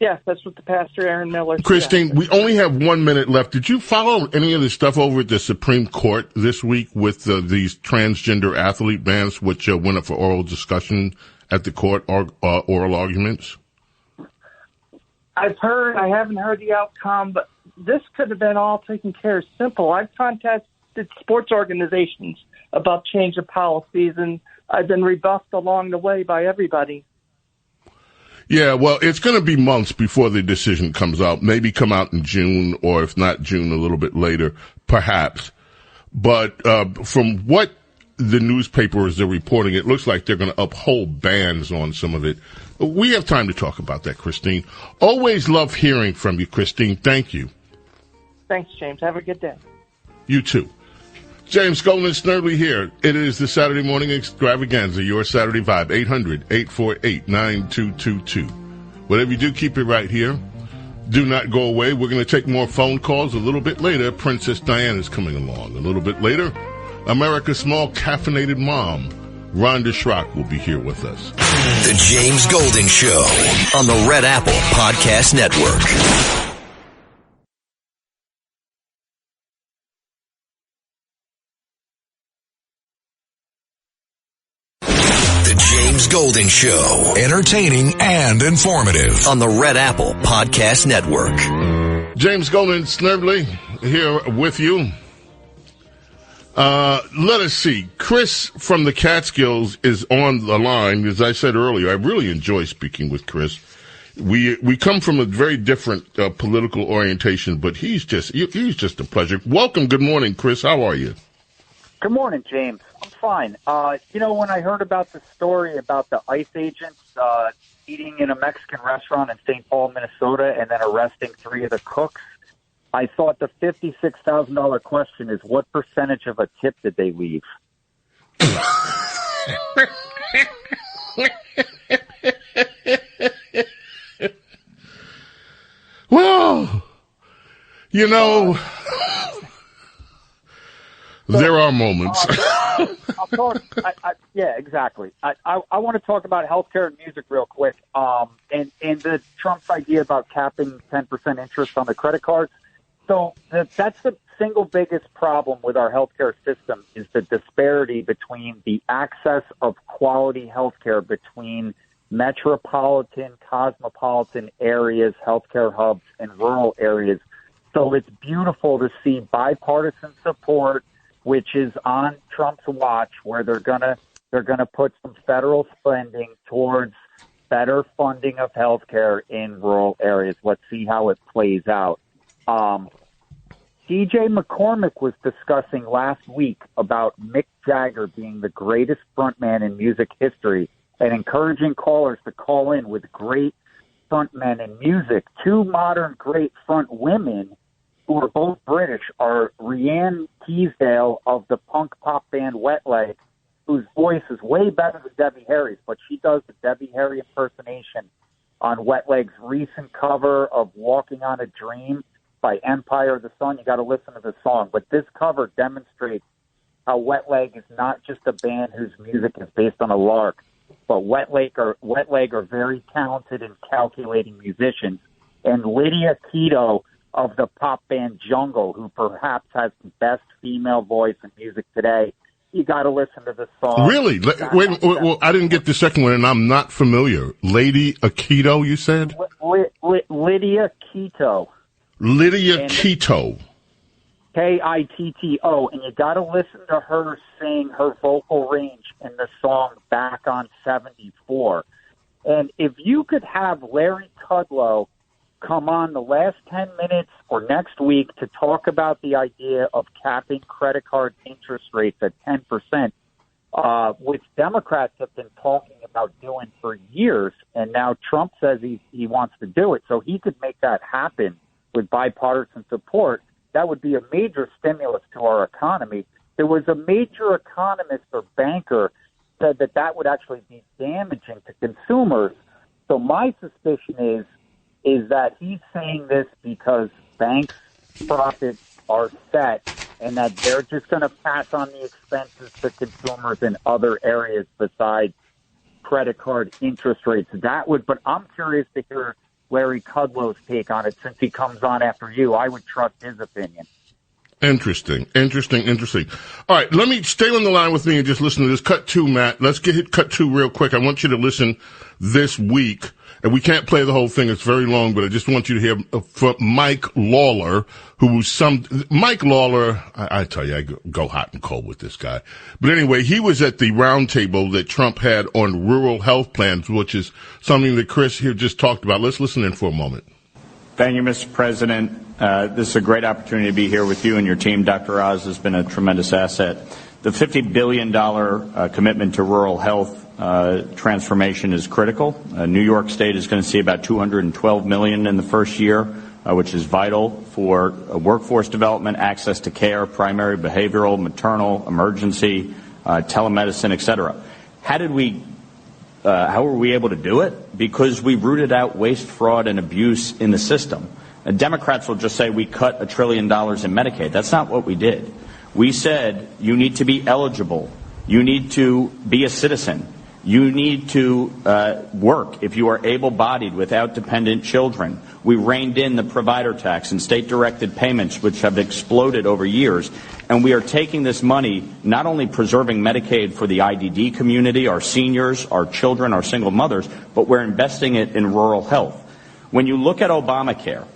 Yes, that's what the pastor, Aaron Miller, said. Christine, we only have 1 minute left. Did you follow any of the stuff over at the Supreme Court this week with these transgender athlete bans, which went up for oral discussion at the court, oral arguments? I've heard. I haven't heard the outcome, but this could have been all taken care of simple. I've contacted sports organizations about change of policies, and I've been rebuffed along the way by everybody. Yeah, well, it's going to be months before the decision comes out. Maybe come out in June, or if not June, a little bit later, perhaps. But from what the newspapers are reporting, it looks like they're going to uphold bans on some of it. We have time to talk about that, Christine. Always love hearing from you, Christine. Thank you. Thanks, James. Have a good day. You too. James Golden, Snerdley here. It is the Saturday morning extravaganza, your Saturday Vibe, 800-848-9222. Whatever you do, keep it right here. Do not go away. We're going to take more phone calls a little bit later. Princess Diana is coming along. A little bit later, America's small caffeinated mom, Rhonda Schrock, will be here with us. The James Golden Show on the Red Apple Podcast Network. James Golden Show. Entertaining and informative on the Red Apple Podcast Network. James Golden, Snerdley, here with you. Let us see. Chris from the Catskills is on the line. As I said earlier, I really enjoy speaking with Chris. We come from a very different political orientation, but he's just a pleasure. Welcome. Good morning, Chris. How are you? Good morning, James. I'm fine. When I heard about the story about the ICE agents eating in a Mexican restaurant in St. Paul, Minnesota, and then arresting 3 of the cooks, I thought the $56,000 question is, what percentage of a tip did they leave? Well, there are moments. I'll talk. Yeah, exactly. I want to talk about healthcare and music real quick. And the Trump's idea about capping 10% interest on the credit cards. So that's the single biggest problem with our healthcare system is the disparity between the access of quality healthcare between metropolitan, cosmopolitan areas, healthcare hubs, and rural areas. So it's beautiful to see bipartisan support, which is on Trump's watch, where they're going to they're going to put some federal spending towards better funding of healthcare in rural areas. Let's see how it plays out. DJ McCormick was discussing last week about Mick Jagger being the greatest frontman in music history and encouraging callers to call in with great frontmen in music. Two modern great front women who are both British are Rhiannon Teasdale of the punk pop band Wet Leg, whose voice is way better than Debbie Harry's, but she does the Debbie Harry impersonation on Wet Leg's recent cover of Walking on a Dream by Empire of the Sun. You got to listen to the song. But this cover demonstrates how Wet Leg is not just a band whose music is based on a lark, but Wet Leg are very talented and calculating musicians. And Lydia Keto of the pop band Jungle, who perhaps has the best female voice in music today. You got to listen to the song. Really? Wait, well, I didn't get the second one, and I'm not familiar. Lady Akito, you said? Lydia Keto. Lydia Keto. Kitto. And you got to listen to her sing her vocal range in the song Back on 74. And if you could have Larry Kudlow come on the last 10 minutes or next week to talk about the idea of capping credit card interest rates at 10%, which Democrats have been talking about doing for years, and now Trump says he wants to do it, so he could make that happen with bipartisan support. That would be a major stimulus to our economy. There was a major economist or banker said that would actually be damaging to consumers. So my suspicion is that he's saying this because banks' profits are set and that they're just going to pass on the expenses to consumers in other areas besides credit card interest rates. But I'm curious to hear Larry Kudlow's take on it since he comes on after you. I would trust his opinion. Interesting. All right, let me stay on the line with me and just listen to this. Cut 2, Matt. Let's hit cut 2 real quick. I want you to listen this week. And we can't play the whole thing. It's very long, but I just want you to hear from Mike Lawler, Mike Lawler, I tell you, I go hot and cold with this guy. But anyway, he was at the roundtable that Trump had on rural health plans, which is something that Chris here just talked about. Let's listen in for a moment. Thank you, Mr. President. This is a great opportunity to be here with you and your team. Dr. Oz has been a tremendous asset. The $50 billion commitment to rural health transformation is critical. New York State is going to see about $212 million in the first year, which is vital for workforce development, access to care, primary, behavioral, maternal, emergency, telemedicine, et cetera. How were we able to do it? Because we rooted out waste, fraud, and abuse in the system. And Democrats will just say we cut $1 trillion in Medicaid. That's not what we did. We said you need to be eligible. You need to be a citizen. You need to work if you are able-bodied without dependent children. We reined in the provider tax and state-directed payments, which have exploded over years. And we are taking this money, not only preserving Medicaid for the IDD community, our seniors, our children, our single mothers, but we're investing it in rural health. When you look at Obamacare,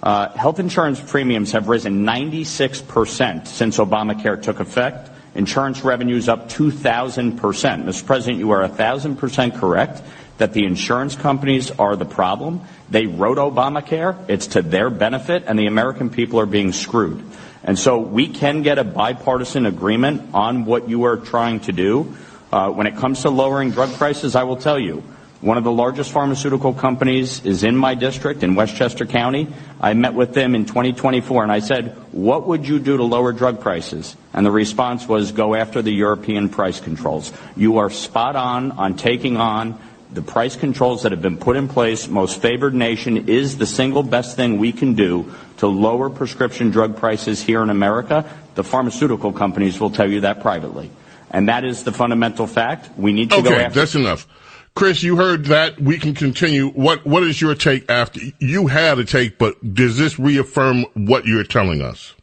health insurance premiums have risen 96% since Obamacare took effect. Insurance revenues up 2,000%. Mr. President, you are 1,000% correct that the insurance companies are the problem. They wrote Obamacare. It's to their benefit, and the American people are being screwed. And so we can get a bipartisan agreement on what you are trying to do. When it comes to lowering drug prices, I will tell you, one of the largest pharmaceutical companies is in my district in Westchester County. I met with them in 2024, and I said, what would you do to lower drug prices? And the response was, go after the European price controls. You are spot on taking on the price controls that have been put in place. Most favored nation is the single best thing we can do to lower prescription drug prices here in America. The pharmaceutical companies will tell you that privately. And that is the fundamental fact. We need to go after. Okay, that's enough. Chris, you heard that. We can continue. What is your take after? You had a take, but does this reaffirm what you're telling us?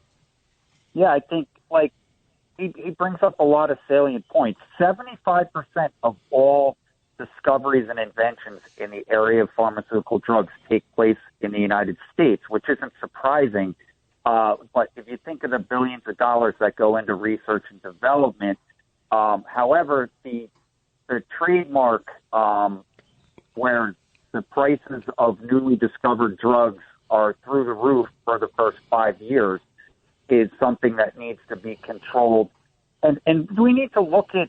Yeah, I think, he brings up a lot of salient points. 75% of all discoveries and inventions in the area of pharmaceutical drugs take place in the United States, which isn't surprising. But if you think of the billions of dollars that go into research and development, however, the the trademark where the prices of newly discovered drugs are through the roof for the first 5 years is something that needs to be controlled. And we need to look at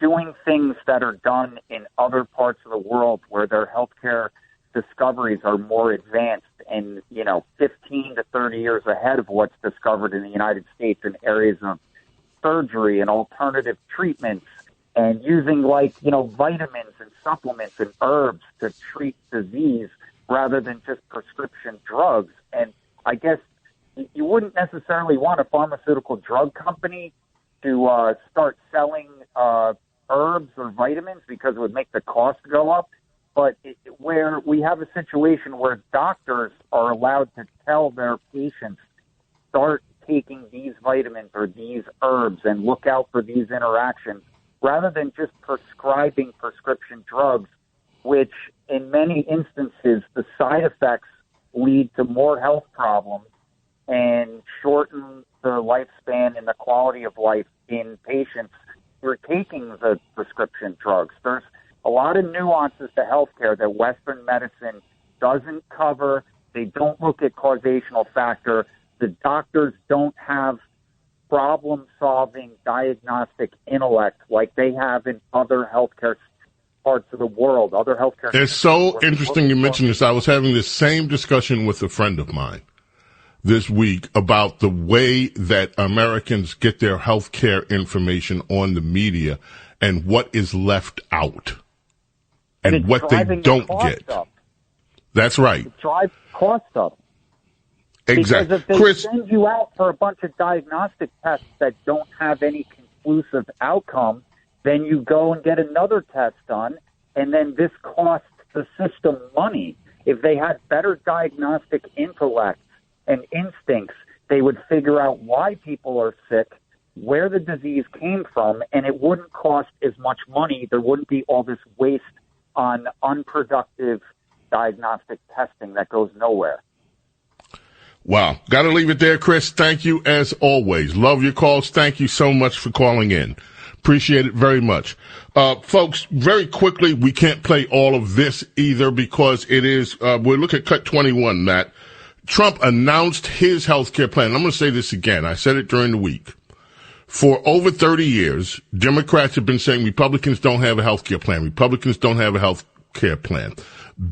doing things that are done in other parts of the world where their healthcare discoveries are more advanced and, 15 to 30 years ahead of what's discovered in the United States in areas of surgery and alternative treatments and using vitamins and supplements and herbs to treat disease rather than just prescription drugs. And I guess you wouldn't necessarily want a pharmaceutical drug company to start selling herbs or vitamins because it would make the cost go up. But where we have a situation where doctors are allowed to tell their patients, start taking these vitamins or these herbs and look out for these interactions, rather than just prescribing prescription drugs, which in many instances the side effects lead to more health problems and shorten the lifespan and the quality of life in patients who are taking the prescription drugs. There's a lot of nuances to healthcare that Western medicine doesn't cover. They don't look at causational factor. The doctors don't have problem-solving diagnostic intellect like they have in other healthcare parts of the world, other healthcare. It's so interesting you mentioned this. I was having this same discussion with a friend of mine this week about the way that Americans get their healthcare information on the media and what is left out and what they don't get. Up. That's right. It drives costs up. Exactly. Because if they Chris, send you out for a bunch of diagnostic tests that don't have any conclusive outcome, then you go and get another test done, and then this costs the system money. If they had better diagnostic intellect and instincts, they would figure out why people are sick, where the disease came from, and it wouldn't cost as much money. There wouldn't be all this waste on unproductive diagnostic testing that goes nowhere. Wow. Got to leave it there, Chris. Thank you as always. Love your calls. Thank you so much for calling in. Appreciate it very much. Folks, very quickly, we can't play all of this either because it is, we'll look at cut 21, Matt. Trump announced his health care plan. I'm going to say this again. I said it during the week. For over 30 years, Democrats have been saying Republicans don't have a health care plan. Republicans don't have a health care plan.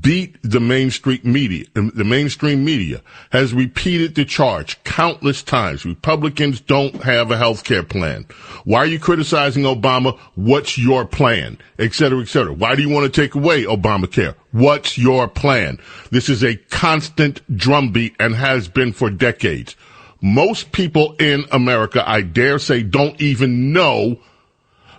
Beat the mainstream media. The mainstream media has repeated the charge countless times. Republicans don't have a health care plan. Why are you criticizing Obama? What's your plan? Et cetera, et cetera. Why do you want to take away Obamacare? What's your plan? This is a constant drumbeat and has been for decades. Most people in America, I dare say, don't even know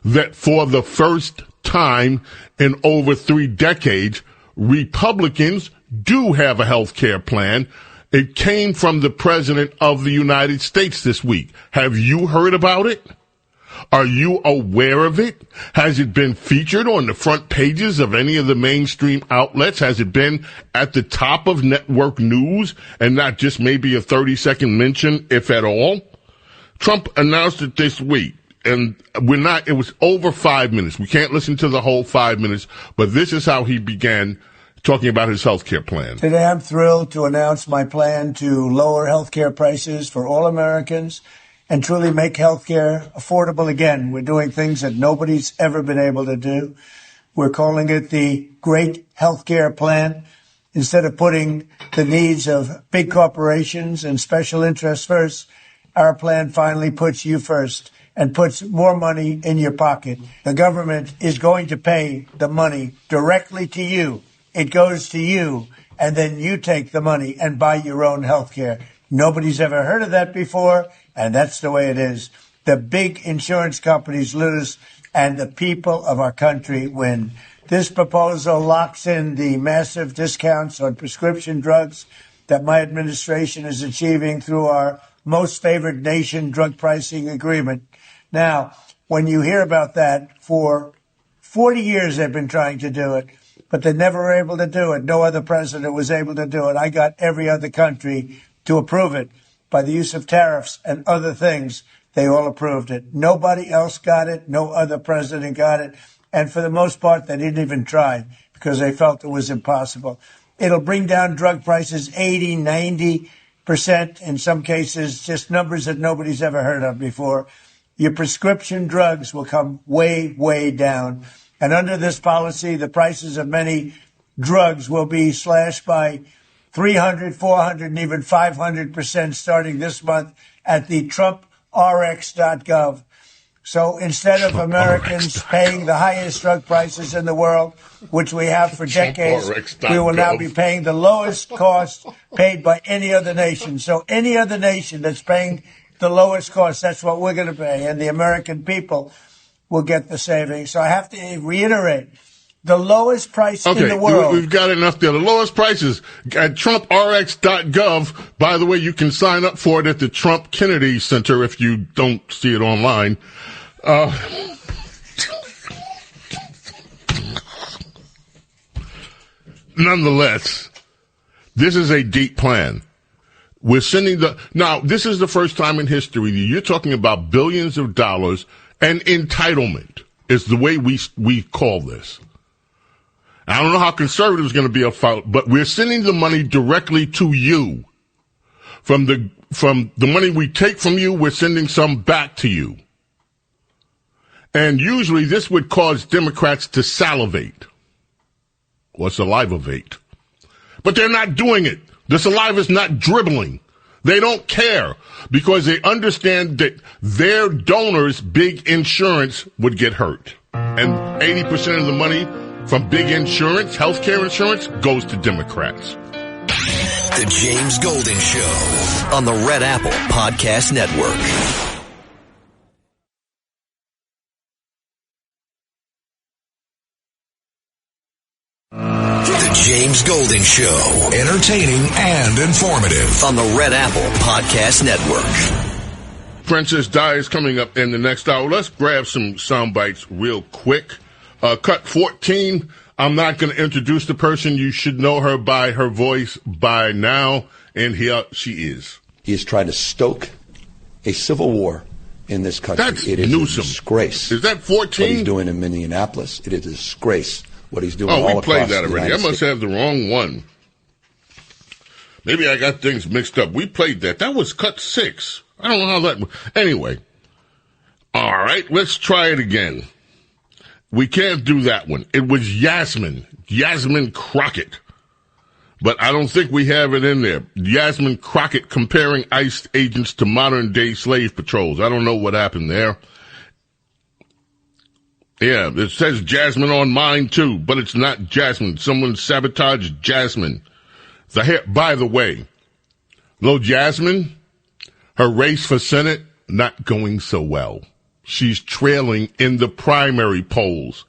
that for the first time in over 3 decades, Republicans do have a health care plan. It came from the President of the United States this week. Have you heard about it? Are you aware of it? Has it been featured on the front pages of any of the mainstream outlets? Has it been at the top of network news and not just maybe a 30-second mention, if at all? Trump announced it this week. And it was over 5 minutes. We can't listen to the whole 5 minutes, but this is how he began talking about his health care plan. Today I'm thrilled to announce my plan to lower health care prices for all Americans and truly make health care affordable again. We're doing things that nobody's ever been able to do. We're calling it the Great Health Care Plan. Instead of putting the needs of big corporations and special interests first, our plan finally puts you first and puts more money in your pocket. The government is going to pay the money directly to you. It goes to you, and then you take the money and buy your own health care. Nobody's ever heard of that before, and that's the way it is. The big insurance companies lose, and the people of our country win. This proposal locks in the massive discounts on prescription drugs that my administration is achieving through our most favored nation drug pricing agreement. Now, when you hear about that, for 40 years they've been trying to do it, but they never were able to do it. No other president was able to do it. I got every other country to approve it by the use of tariffs and other things. They all approved it. Nobody else got it. No other president got it. And for the most part, they didn't even try because they felt it was impossible. It'll bring down drug prices 80, 90%, in some cases, just numbers that nobody's ever heard of before. Your prescription drugs will come way, way down. And under this policy, the prices of many drugs will be slashed by 300, 400, and even 500% starting this month at the TrumpRx.gov. So instead of Americans paying the highest drug prices in the world, which we have for decades, we will now be paying the lowest cost paid by any other nation. So any other nation that's paying the lowest cost, that's what we're going to pay. And the American people will get the savings. So I have to reiterate, the lowest price in the world. We've got enough there. The lowest prices at TrumpRx.gov. By the way, you can sign up for it at the Trump Kennedy Center if you don't see it online. Nonetheless, this is a deep plan. We're sending now, this is the first time in history that you're talking about billions of dollars, and entitlement is the way we call this. I don't know how conservatives are going to be about, but we're sending the money directly to you. From the money we take from you, we're sending some back to you. And usually this would cause Democrats to salivate or salivate. But they're not doing it. The saliva's not dribbling. They don't care because they understand that their donors, big insurance, would get hurt. And 80% of the money from big insurance, healthcare insurance, goes to Democrats. The James Golden Show on the Red Apple Podcast Network. The James Golden Show, entertaining and informative on the Red Apple Podcast Network. Princess Di is coming up in the next hour. Let's grab some sound bites real quick. Cut 14. I'm not going to introduce the person. You should know her by her voice by now. And here she is. He is trying to stoke a civil war in this country. That's it is Newsom. A disgrace. Is that 14? What he's doing in Minneapolis. It is a disgrace. What he's doing all across the United States. Oh, we played that already. I must have the wrong one. Maybe I got things mixed up. We played that. That was cut 6. I don't know how that... Anyway. All right, let's try it again. We can't do that one. It was Yasmin Crockett. But I don't think we have it in there. Yasmin Crockett comparing ICE agents to modern-day slave patrols. I don't know what happened there. Yeah, it says Jasmine on mine, too, but it's not Jasmine. Someone sabotaged Jasmine. By the way, little Jasmine, her race for Senate, not going so well. She's trailing in the primary polls.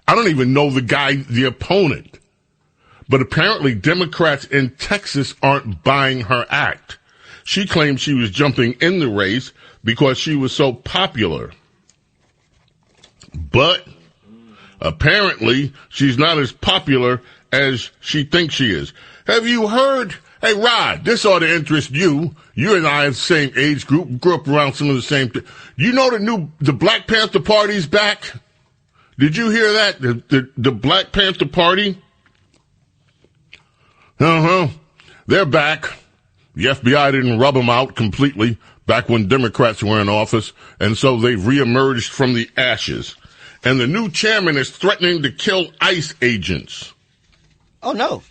I don't even know the opponent. But apparently Democrats in Texas aren't buying her act. She claimed she was jumping in the race because she was so popular. But apparently she's not as popular as she thinks she is. Have you heard? Hey, Rod, this ought to interest you. You and I are the same age group, grew up around some of the same things. You know the Black Panther Party's back? Did you hear that? The Black Panther Party? They're back. The FBI didn't rub them out completely back when Democrats were in office, and so they've reemerged from the ashes. And the new chairman is threatening to kill ICE agents. Oh, no.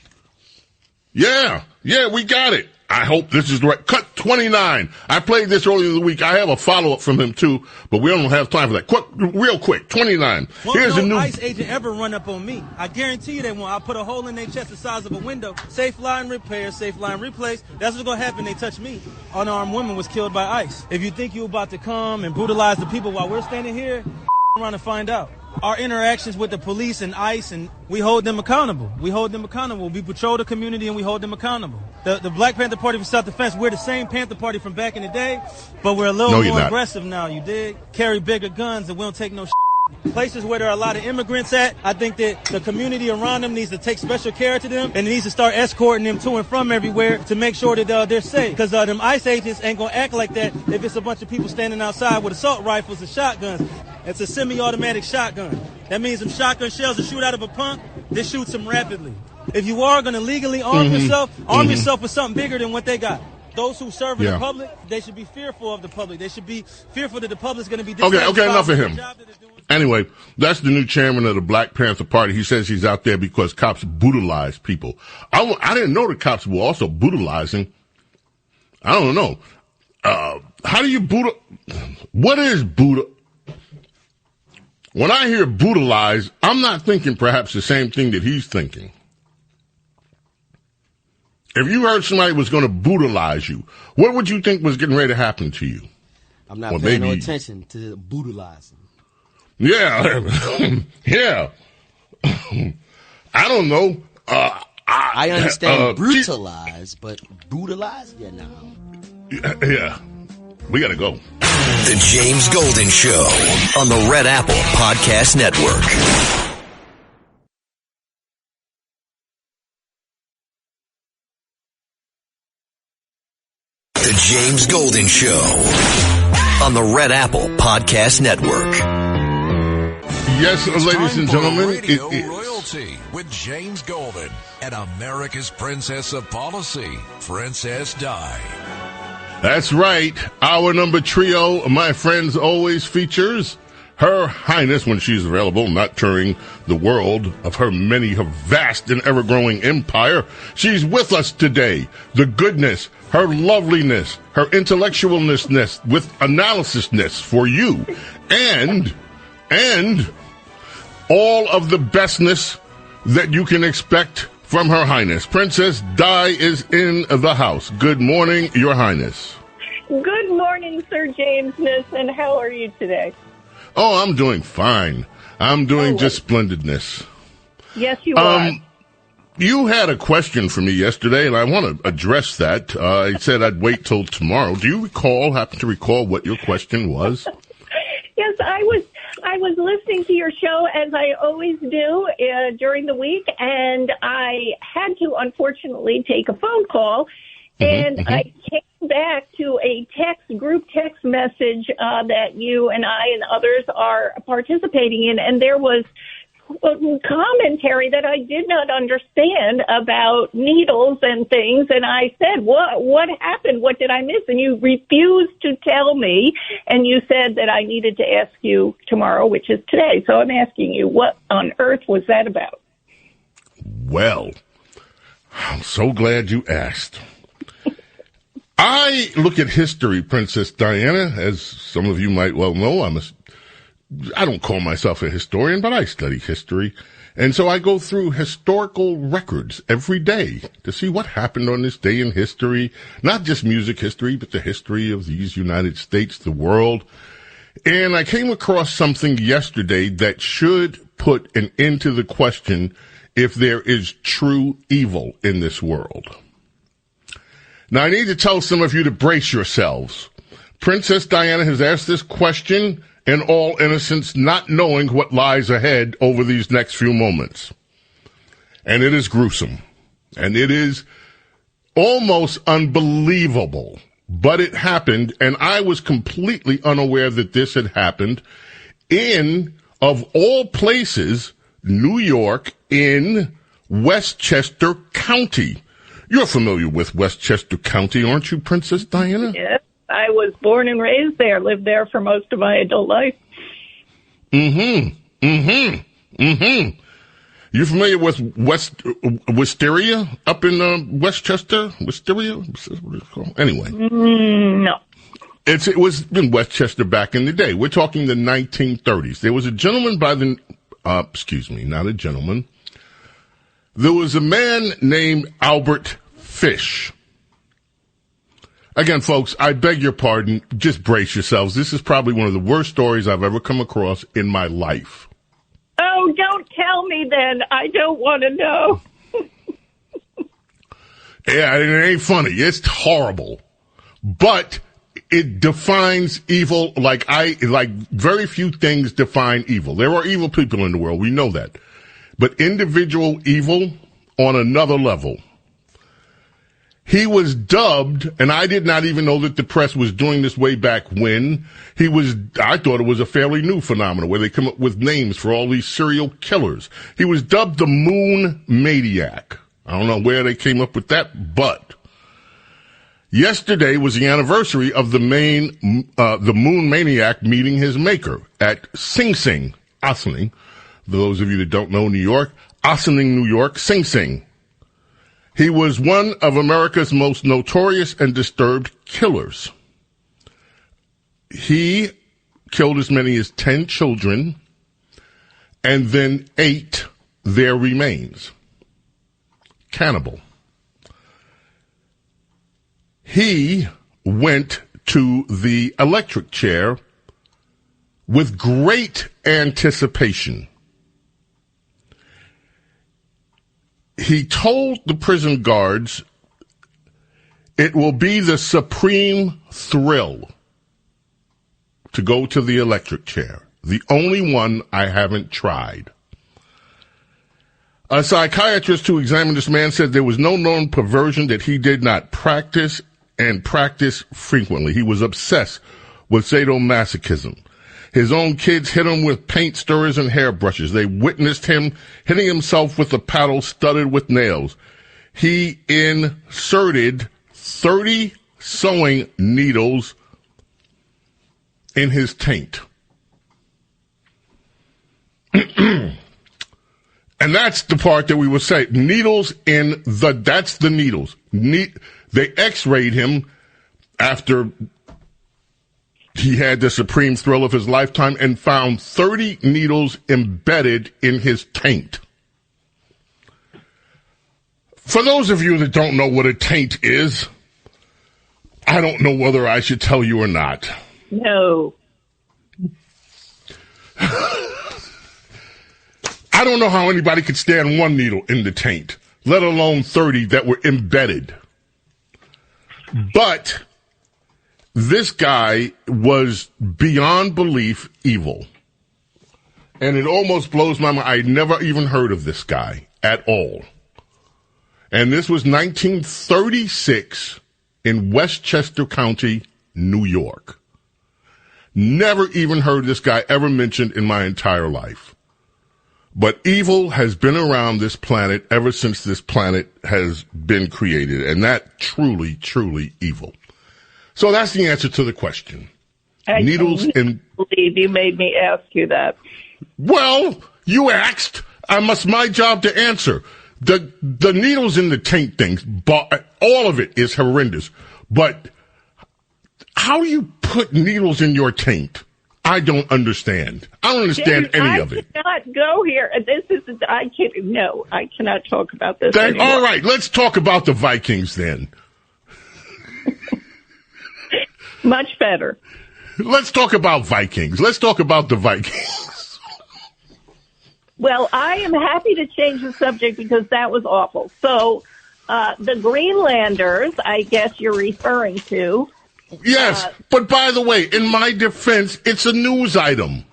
Yeah, we got it. I hope this is the right. Cut 29. I played this earlier in the week. I have a follow-up from him, too, but we don't have time for that. Real quick, 29. Here's a new ICE agent ever run up on me. I guarantee you they won't. I'll put a hole in their chest the size of a window. Safe line repair, safe line replace. That's what's going to happen. They touch me. Unarmed woman was killed by ICE. If you think you're about to come and brutalize the people while we're standing here, around to find out. Our interactions with the police and ICE, and we hold them accountable. We patrol the community and we hold them accountable. The Black Panther Party for Self-Defense, we're the same Panther Party from back in the day, but we're a little more aggressive now, you dig? Carry bigger guns and we don't take no Places where there are a lot of immigrants at, I think that the community around them needs to take special care to them and needs to start escorting them to and from everywhere to make sure that they're safe. Because them ICE agents ain't going to act like that if it's a bunch of people standing outside with assault rifles and shotguns. It's a semi-automatic shotgun. That means them shotgun shells that shoot out of a pump, they shoot them rapidly. If you are going to legally arm yourself, arm yourself with something bigger than what they got. Those who serve in the public, they should be fearful of the public. They should be fearful that the public's going to be... Okay, enough of him. Anyway, that's the new chairman of the Black Panther Party. He says he's out there because cops brutalize people. I didn't know the cops were also brutalizing. I don't know. How do you what is brutal? When I hear brutalize, I'm not thinking perhaps the same thing that he's thinking. If you heard somebody was going to brutalize you, what would you think was getting ready to happen to you? I'm not paying no attention to brutalizing. Yeah. Yeah. I don't know. I understand brutalize, but brutalize? Yeah, no. Yeah. We got to go. The James Golden Show on the Red Apple Podcast Network. The James Golden Show on the Red Apple Podcast Network. Yes, ladies and gentlemen, it is Royalty with James Golden and America's Princess of Policy, Princess Di. That's right. Our number trio, my friends, always features Her Highness when she's available, not touring the world of her vast and ever-growing empire. She's with us today. The goodness, her loveliness, her intellectualness with analysisness for you, and all of the bestness that you can expect from Her Highness. Princess Di is in the house. Good morning, Your Highness. Good morning, Sir Jamesness, and how are you today? Oh, I'm doing fine. I'm doing just splendidness. Yes, you are. You had a question for me yesterday, and I want to address that. I said I'd wait till tomorrow. Do you happen to recall what your question was? Yes, I was listening to your show, as I always do, during the week, and I had to, unfortunately, take a phone call, and I came back to a group text message that you and I and others are participating in, and there was commentary that I did not understand about needles and things, and I said, what happened? What did I miss? And you refused to tell me, and you said that I needed to ask you tomorrow, which is today. So I'm asking you, what on earth was that about? Well, I'm so glad you asked. I look at history, Princess Diana, as some of you might well know. I don't call myself a historian, but I study history. And so I go through historical records every day to see what happened on this day in history, not just music history, but the history of these United States, the world. And I came across something yesterday that should put an end to the question if there is true evil in this world. Now, I need to tell some of you to brace yourselves. Princess Diana has asked this question in all innocence, not knowing what lies ahead over these next few moments. And it is gruesome. And it is almost unbelievable. But it happened, and I was completely unaware that this had happened in, of all places, New York, in Westchester County. You're familiar with Westchester County, aren't you, Princess Diana? Yes. I was born and raised there, lived there for most of my adult life. You familiar with Wisteria up in Westchester? Wisteria? What it's called? Anyway. No. It was in Westchester back in the day. We're talking the 1930s. There was a gentleman by the, not a gentleman. There was a man named Albert Fish. Again, folks, I beg your pardon. Just brace yourselves. This is probably one of the worst stories I've ever come across in my life. Oh, don't tell me then. I don't want to know. Yeah, it ain't funny. It's horrible. But it defines evil like very few things define evil. There are evil people in the world. We know that. But individual evil on another level. He was dubbed, and I did not even know that the press was doing this way back when. I thought it was a fairly new phenomenon where they come up with names for all these serial killers. He was dubbed the Moon Maniac. I don't know where they came up with that, but yesterday was the anniversary of the Moon Maniac meeting his maker at Sing Sing, Ossining. Those of you that don't know New York, Ossining, New York, Sing Sing. He was one of America's most notorious and disturbed killers. He killed as many as 10 children and then ate their remains. Cannibal. He went to the electric chair with great anticipation. He told the prison guards it will be the supreme thrill to go to the electric chair. The only one I haven't tried. A psychiatrist who examined this man said there was no known perversion that he did not practice and practice frequently. He was obsessed with sadomasochism. His own kids hit him with paint stirrers and hairbrushes. They witnessed him hitting himself with a paddle studded with nails. He inserted 30 sewing needles in his taint. And that's the part that we would say. Needles that's the needles. They x-rayed him after he had the supreme thrill of his lifetime and found 30 needles embedded in his taint. For those of you that don't know what a taint is, I don't know whether I should tell you or not. No. I don't know how anybody could stand one needle in the taint, let alone 30 that were embedded. But this guy was beyond belief evil. And it almost blows my mind. I never even heard of this guy at all. And this was 1936 in Westchester County, New York. Never even heard this guy ever mentioned in my entire life. But evil has been around this planet ever since this planet has been created. And that truly, truly evil. So that's the answer to the question. I can't believe you made me ask you that. Well, you asked. It's my job to answer. The needles in the taint things, all of it is horrendous. But how do you put needles in your taint? I don't understand. I don't understand any of it. I cannot go here. I cannot talk about this anymore. All right, let's talk about the Vikings then. Much better. Let's talk about Vikings. Let's talk about the Vikings. Well, I am happy to change the subject because that was awful. So, the Greenlanders, I guess you're referring to. Yes, but by the way, in my defense, it's a news item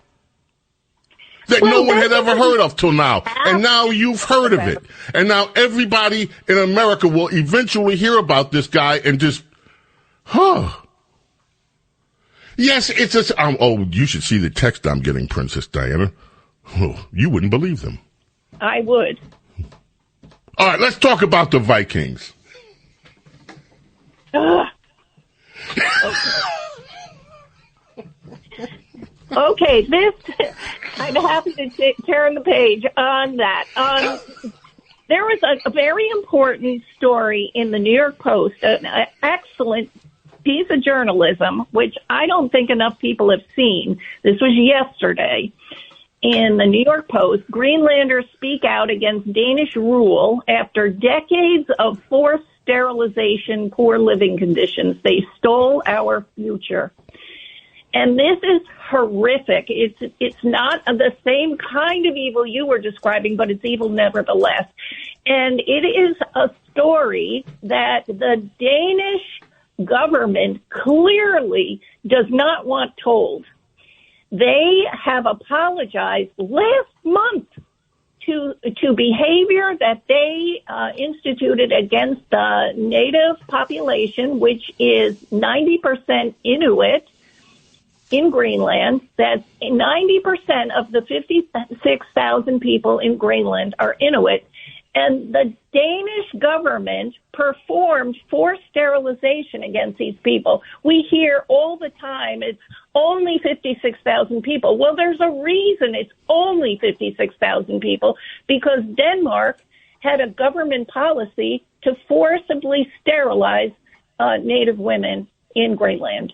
that no one had ever heard of till now. And now you've heard of it. And now everybody in America will eventually hear about this guy and just, Yes, it's you should see the text I'm getting, Princess Diana. Oh, you wouldn't believe them. I would. All right, let's talk about the Vikings. Okay, I'm happy to turn the page on that. There was a very important story in the New York Post, an excellent piece of journalism, which I don't think enough people have seen. This was yesterday in the New York Post. Greenlanders speak out against Danish rule after decades of forced sterilization, poor living conditions. They stole our future. And this is horrific. It's not the same kind of evil you were describing, but it's evil nevertheless. And it is a story that the Danish government clearly does not want told. They have apologized last month to behavior that they instituted against the native population, which is 90% Inuit in Greenland. That's 90% of the 56,000 people in Greenland are Inuit. And the Danish government performed forced sterilization against these people. We hear all the time it's only 56,000 people. Well, there's a reason it's only 56,000 people, because Denmark had a government policy to forcibly sterilize Native women in Greenland.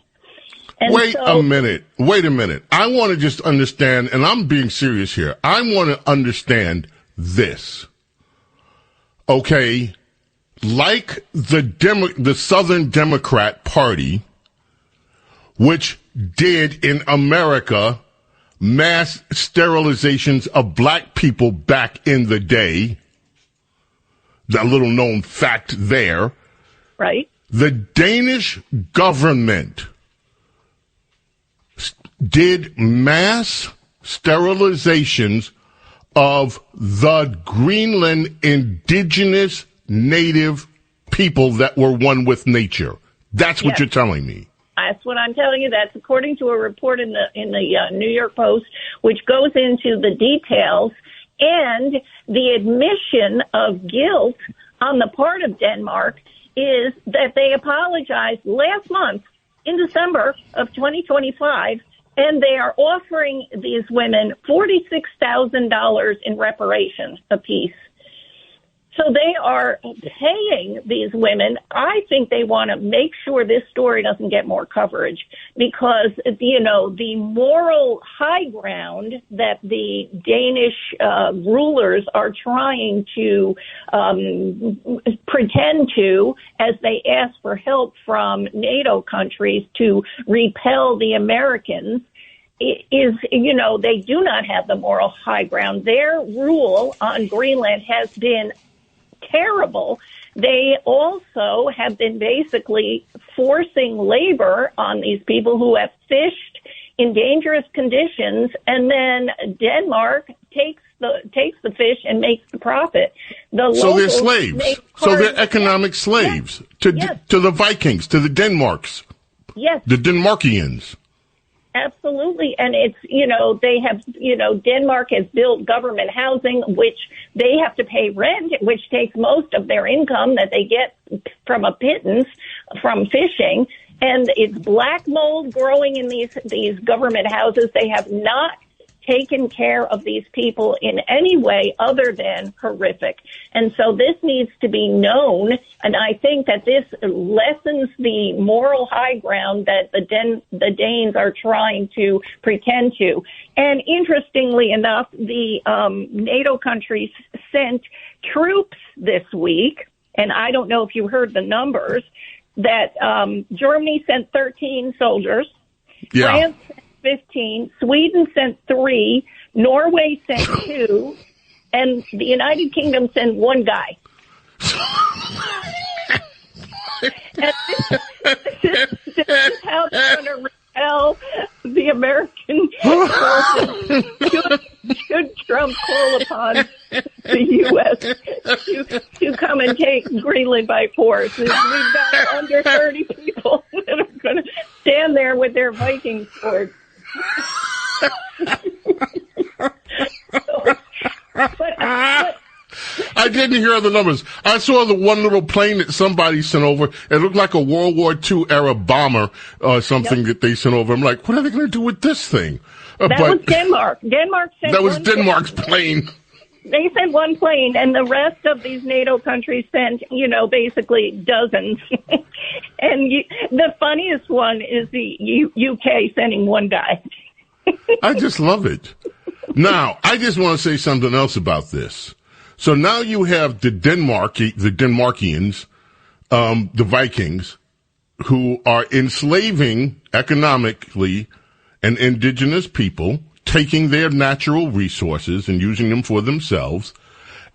And Wait a minute. I want to just understand, and I'm being serious here. I want to understand this. Okay, like the Southern Democrat Party, which did in America mass sterilizations of black people back in the day, the little known fact there. Right. The Danish government did mass sterilizations of the Greenland indigenous native people that were one with nature. That's what you're telling me. That's what I'm telling you. That's according to a report in the New York Post, which goes into the details and the admission of guilt on the part of Denmark is that they apologized last month in December of 2025. And they are offering these women $46,000 in reparations apiece. So they are paying these women. I think they want to make sure this story doesn't get more coverage because, the moral high ground that the Danish rulers are trying to pretend to as they ask for help from NATO countries to repel the Americans is, they do not have the moral high ground. Their rule on Greenland has been terrible. They also have been basically forcing labor on these people who have fished in dangerous conditions, and then Denmark takes the fish and makes the profit. So they're slaves. So they're economic slaves to the Vikings, to the Denmarks. Yes. The Denmarkians. Absolutely. And it's, they have, Denmark has built government housing, which they have to pay rent, which takes most of their income that they get from a pittance from fishing. And it's black mold growing in these government houses. They have not taken care of these people in any way other than horrific. And so this needs to be known. And I think that this lessens the moral high ground that the Danes are trying to pretend to. And interestingly enough, the NATO countries sent troops this week. And I don't know if you heard the numbers that Germany sent 13 soldiers. Yeah. France 15, Sweden sent 3, Norway sent 2, and the United Kingdom sent 1 guy. And this is how they're going to repel the American forces. Should Trump call upon the U.S. to come and take Greenland by force? We've got under 30 people that are going to stand there with their Viking swords. I didn't hear the numbers. I saw the one little plane that somebody sent over. It looked like a World War II era bomber or something that they sent over. I'm like, what are they going to do with this thing? That was Denmark. Denmark sent that was Denmark's plane. They sent 1 plane, and the rest of these NATO countries sent, basically dozens. And the funniest one is the UK sending 1 guy. I just love it. Now, I just want to say something else about this. So now you have the Denmarkians, the Vikings, who are enslaving economically an indigenous people, taking their natural resources and using them for themselves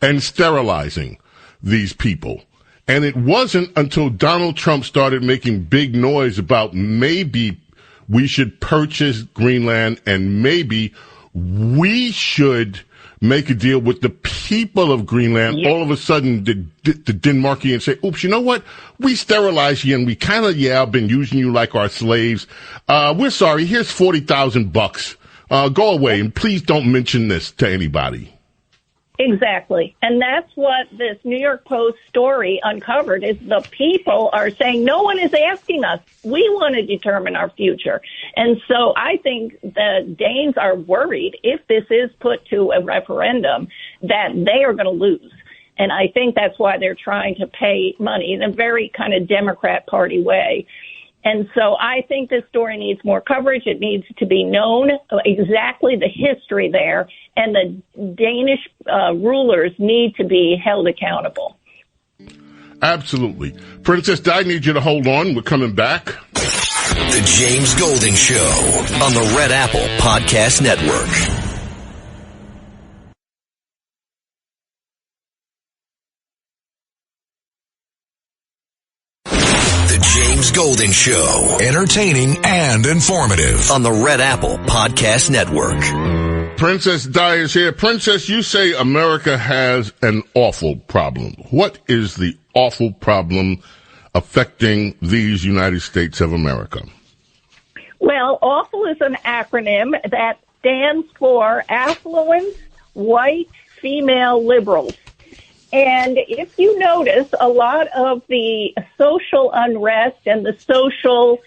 and sterilizing these people. And it wasn't until Donald Trump started making big noise about maybe we should purchase Greenland and maybe we should make a deal with the people of Greenland, all of a sudden the Denmarkians say, oops, you know what? We sterilize you and we kind of, been using you like our slaves. We're sorry. Here's $40,000. Go away and please don't mention this to anybody. Exactly. And that's what this New York Post story uncovered, is the people are saying, no one is asking us. We want to determine our future. And so I think the Danes are worried, if this is put to a referendum, that they are going to lose. And I think that's why they're trying to pay money in a very kind of Democrat Party way. And so I think this story needs more coverage. It needs to be known exactly the history there, and the Danish rulers need to be held accountable. Absolutely. Princess Di, I need you to hold on. We're coming back. The James Golden Show on the Red Apple Podcast Network. James Golden Show. Entertaining and informative on the Red Apple Podcast Network. Princess Di is here. Princess, you say America has an awful problem. What is the awful problem affecting these United States of America? Well, awful is an acronym that stands for affluent, white, female liberals. And if you notice, a lot of the social unrest and the social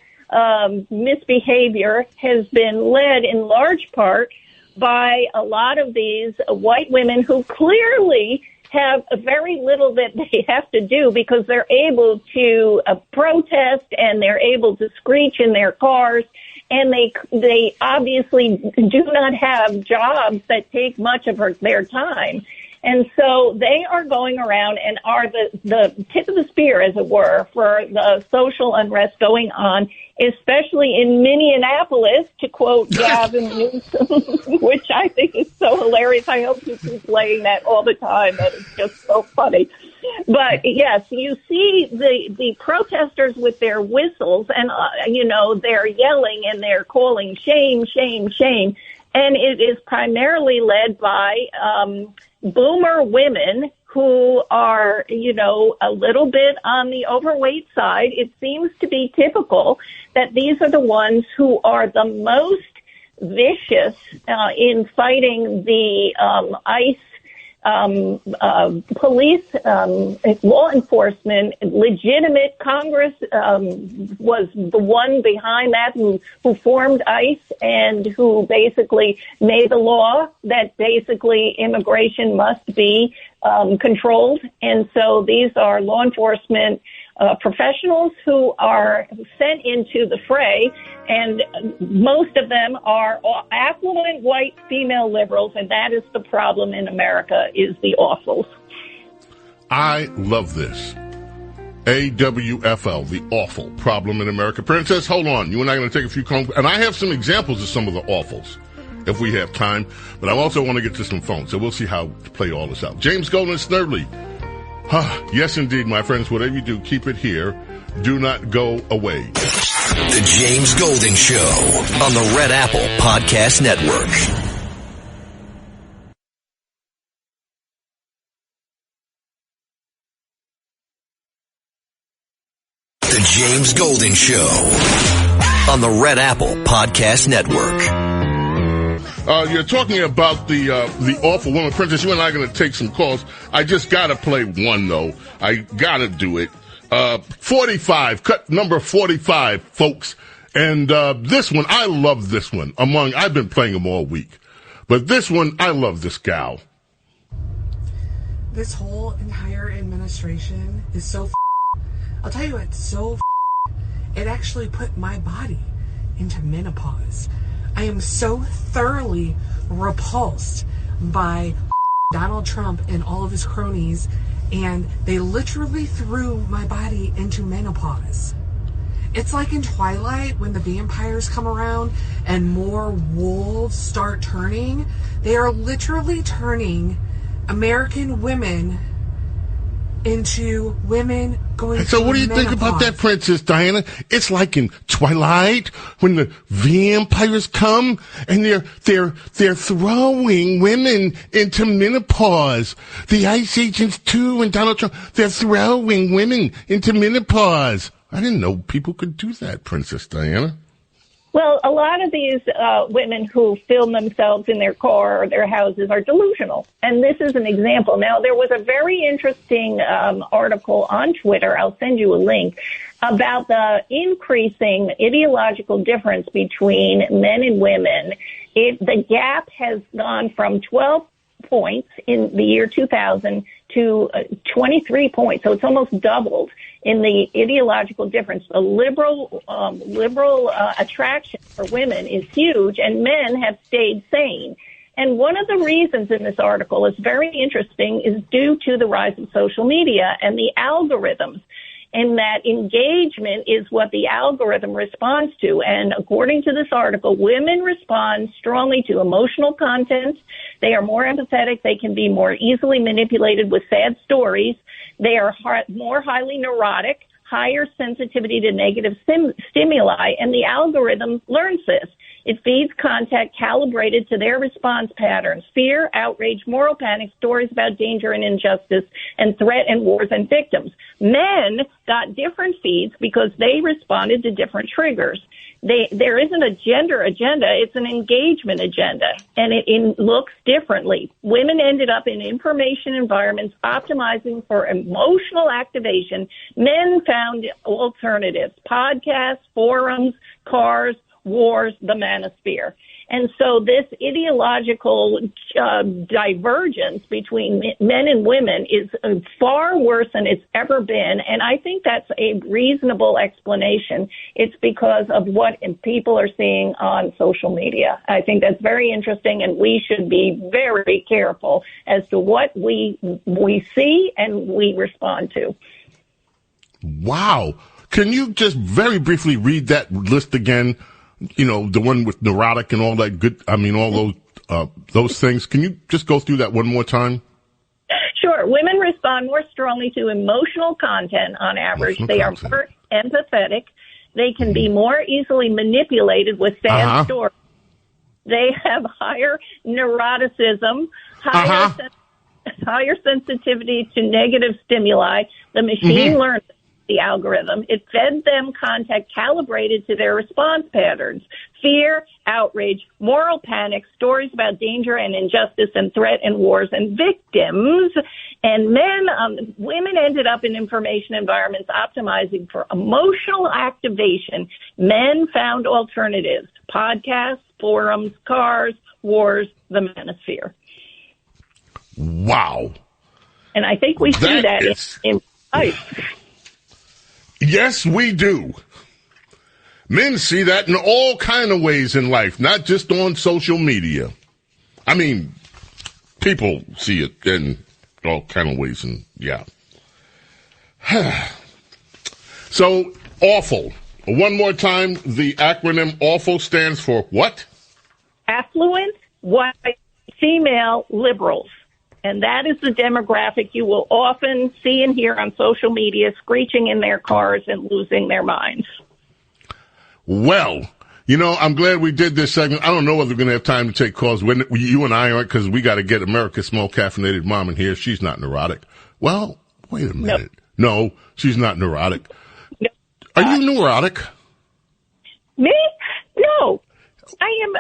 misbehavior has been led in large part by a lot of these white women who clearly have very little that they have to do because they're able to protest and they're able to screech in their cars. And they obviously do not have jobs that take much of their time. And so they are going around and are the tip of the spear, as it were, for the social unrest going on, especially in Minneapolis, to quote Gavin Newsom, which I think is so hilarious. I hope you keep playing that all the time. That is just so funny. But, yes, you see the protesters with their whistles and, they're yelling and they're calling shame, shame, shame. And it is primarily led by boomer women who are, a little bit on the overweight side. It seems to be typical that these are the ones who are the most vicious in fighting the ICE police, law enforcement. Legitimate Congress was the one behind that who formed ICE and who basically made the law that basically immigration must be controlled. And so these are law enforcement professionals who are sent into the fray, and most of them are affluent white female liberals, and that is the problem in America, is the awfuls. I love this. AWFL, the awful problem in America. Princess, hold on. You and I are going to take a few calls, and I have some examples of some of the awfuls if we have time, but I also want to get to some phones, so we'll see how to play all this out. James Golden, Snerdley. Yes, indeed, my friends. Whatever you do, keep it here. Do not go away. The James Golden Show on the Red Apple Podcast Network. The James Golden Show on the Red Apple Podcast Network. You're talking about the awful woman. Princess, you and I are going to take some calls. I just got to play one, though. I got to do it. 45, cut number 45, folks. And this one, I love this one. I've been playing them all week. But this one, I love this gal. This whole entire administration is so I'll tell you what, it actually put my body into menopause. I am so thoroughly repulsed by Donald Trump and all of his cronies, and they literally threw my body into menopause. It's like in Twilight when the vampires come around and more wolves start turning. They are literally turning American women into women going So what do you menopause. think about that, Princess Diana? It's like in Twilight when the vampires come and they're throwing women into menopause. The Ice Agents too and Donald Trump, they're throwing women into menopause. I didn't know people could do that, Princess Diana. Well, a lot of these women who film themselves in their car or their houses are delusional. And this is an example. Now, there was a very interesting article on Twitter, I'll send you a link, about the increasing ideological difference between men and women. The gap has gone from 12 points in the year 2000 to 23 points. So it's almost doubled in the ideological difference. The liberal attraction for women is huge, and men have stayed sane. And one of the reasons in this article is very interesting is due to the rise of social media and the algorithms. And that engagement is what the algorithm responds to. And according to this article, women respond strongly to emotional content. They are more empathetic. They can be more easily manipulated with sad stories. They are more highly neurotic, higher sensitivity to negative stimuli, and the algorithm learns this. It feeds content calibrated to their response patterns: fear, outrage, moral panic, stories about danger and injustice, and threat and wars and victims. Men got different feeds because they responded to different triggers. There isn't a gender agenda, it's an engagement agenda, and it looks differently. Women ended up in information environments optimizing for emotional activation. Men found alternatives: podcasts, forums, cars, wars, the manosphere. And so this ideological divergence between men and women is far worse than it's ever been. And I think that's a reasonable explanation. It's because of what people are seeing on social media. I think that's very interesting, and we should be very careful as to what we see and we respond to. Wow. Can you just very briefly read that list again? You know, the one with neurotic and all that good, I mean, all those things. Can you just go through that one more time? Sure. Women respond more strongly to emotional content on average. They are more empathetic. They can be more easily manipulated with sad stories. They have higher neuroticism, higher sensitivity to negative stimuli. The machine learns the algorithm. It fed them content calibrated to their response patterns: fear, outrage, moral panic, stories about danger and injustice and threat and wars and victims. And women ended up in information environments optimizing for emotional activation. Men found alternatives: podcasts, forums, cars, wars, the manosphere. Wow. And I think we see that in life. Yes, we do. Men see that in all kind of ways in life, not just on social media. I mean, people see it in all kind of ways, and yeah. So, awful. One more time, the acronym AWFUL stands for what? Affluent, white, female liberals. And that is the demographic you will often see and hear on social media, screeching in their cars and losing their minds. Well, you know, I'm glad we did this segment. I don't know whether we're going to have time to take calls. When you and I aren't, because we got to get America's small caffeinated mom in here. She's not neurotic. Well, wait a minute. No, she's not neurotic. No. Are you neurotic? Me? No.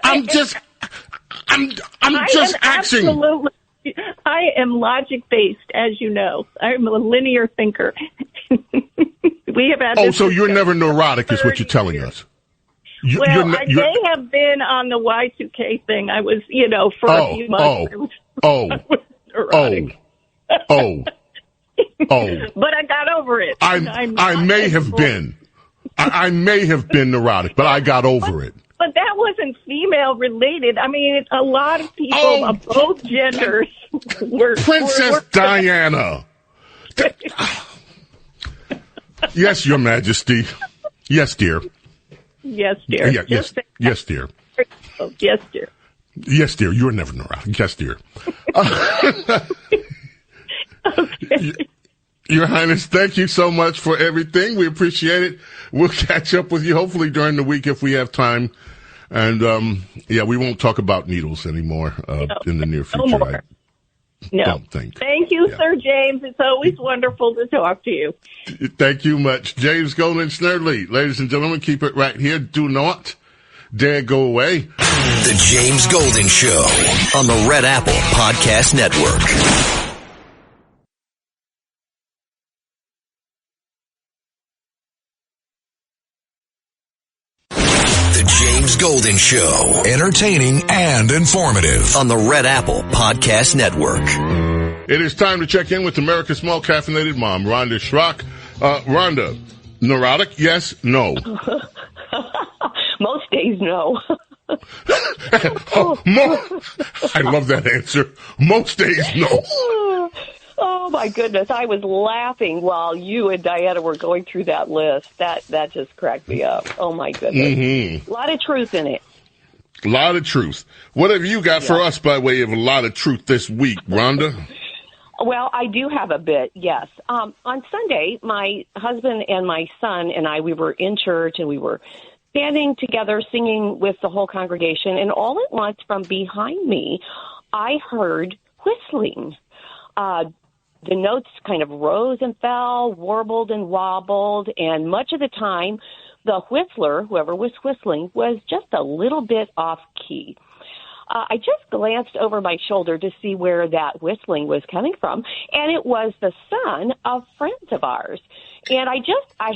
I'm just asking. Absolutely. I am logic-based, as you know. I'm a linear thinker. We have had so you're never neurotic is what you're telling us. I may have been on the Y2K thing. I was, for a few months. I was neurotic. But I got over it. I may have been. I may have been neurotic, but I got over it. But that wasn't female related. I mean, a lot of people of both genders were Princess Diana. Yes, Your Majesty. Yes, dear. Yes, dear. Yes, dear. Yes, dear. Yes, dear. You were never neurotic. Yes, dear. Okay. Your Highness, thank you so much for everything. We appreciate it. We'll catch up with you hopefully during the week if we have time. And, we won't talk about needles anymore in the near future. No more. I don't think. Thank you, Sir James. It's always wonderful to talk to you. Thank you much. James Golden Snerdley. Ladies and gentlemen, keep it right here. Do not dare go away. The James Golden Show on the Red Apple Podcast Network. James Golden Show. Entertaining and informative on the Red Apple Podcast Network. It is time to check in with America's small caffeinated mom, Rhonda Schrock. Rhonda, neurotic? Yes? No? Most days, no. I love that answer. Most days, no. Oh, my goodness. I was laughing while you and Diana were going through that list. That just cracked me up. Oh, my goodness. Mm-hmm. A lot of truth in it. A lot of truth. What have you got for us by way of a lot of truth this week, Rhonda? Well, I do have a bit, yes. On Sunday, my husband and my son and I, we were in church and we were standing together singing with the whole congregation. And all at once from behind me, I heard whistling. The notes kind of rose and fell, warbled and wobbled, and much of the time, the whistler, whoever was whistling, was just a little bit off key. I just glanced over my shoulder to see where that whistling was coming from, and it was the son of friends of ours. And I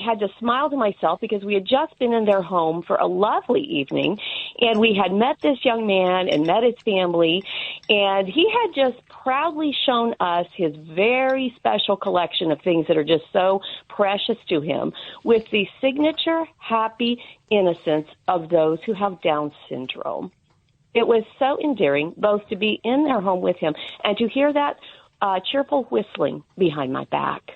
had to smile to myself because we had just been in their home for a lovely evening, and we had met this young man and met his family, and he had just proudly shown us his very special collection of things that are just so precious to him with the signature happy innocence of those who have Down syndrome. It was so endearing both to be in their home with him and to hear that cheerful whistling behind my back.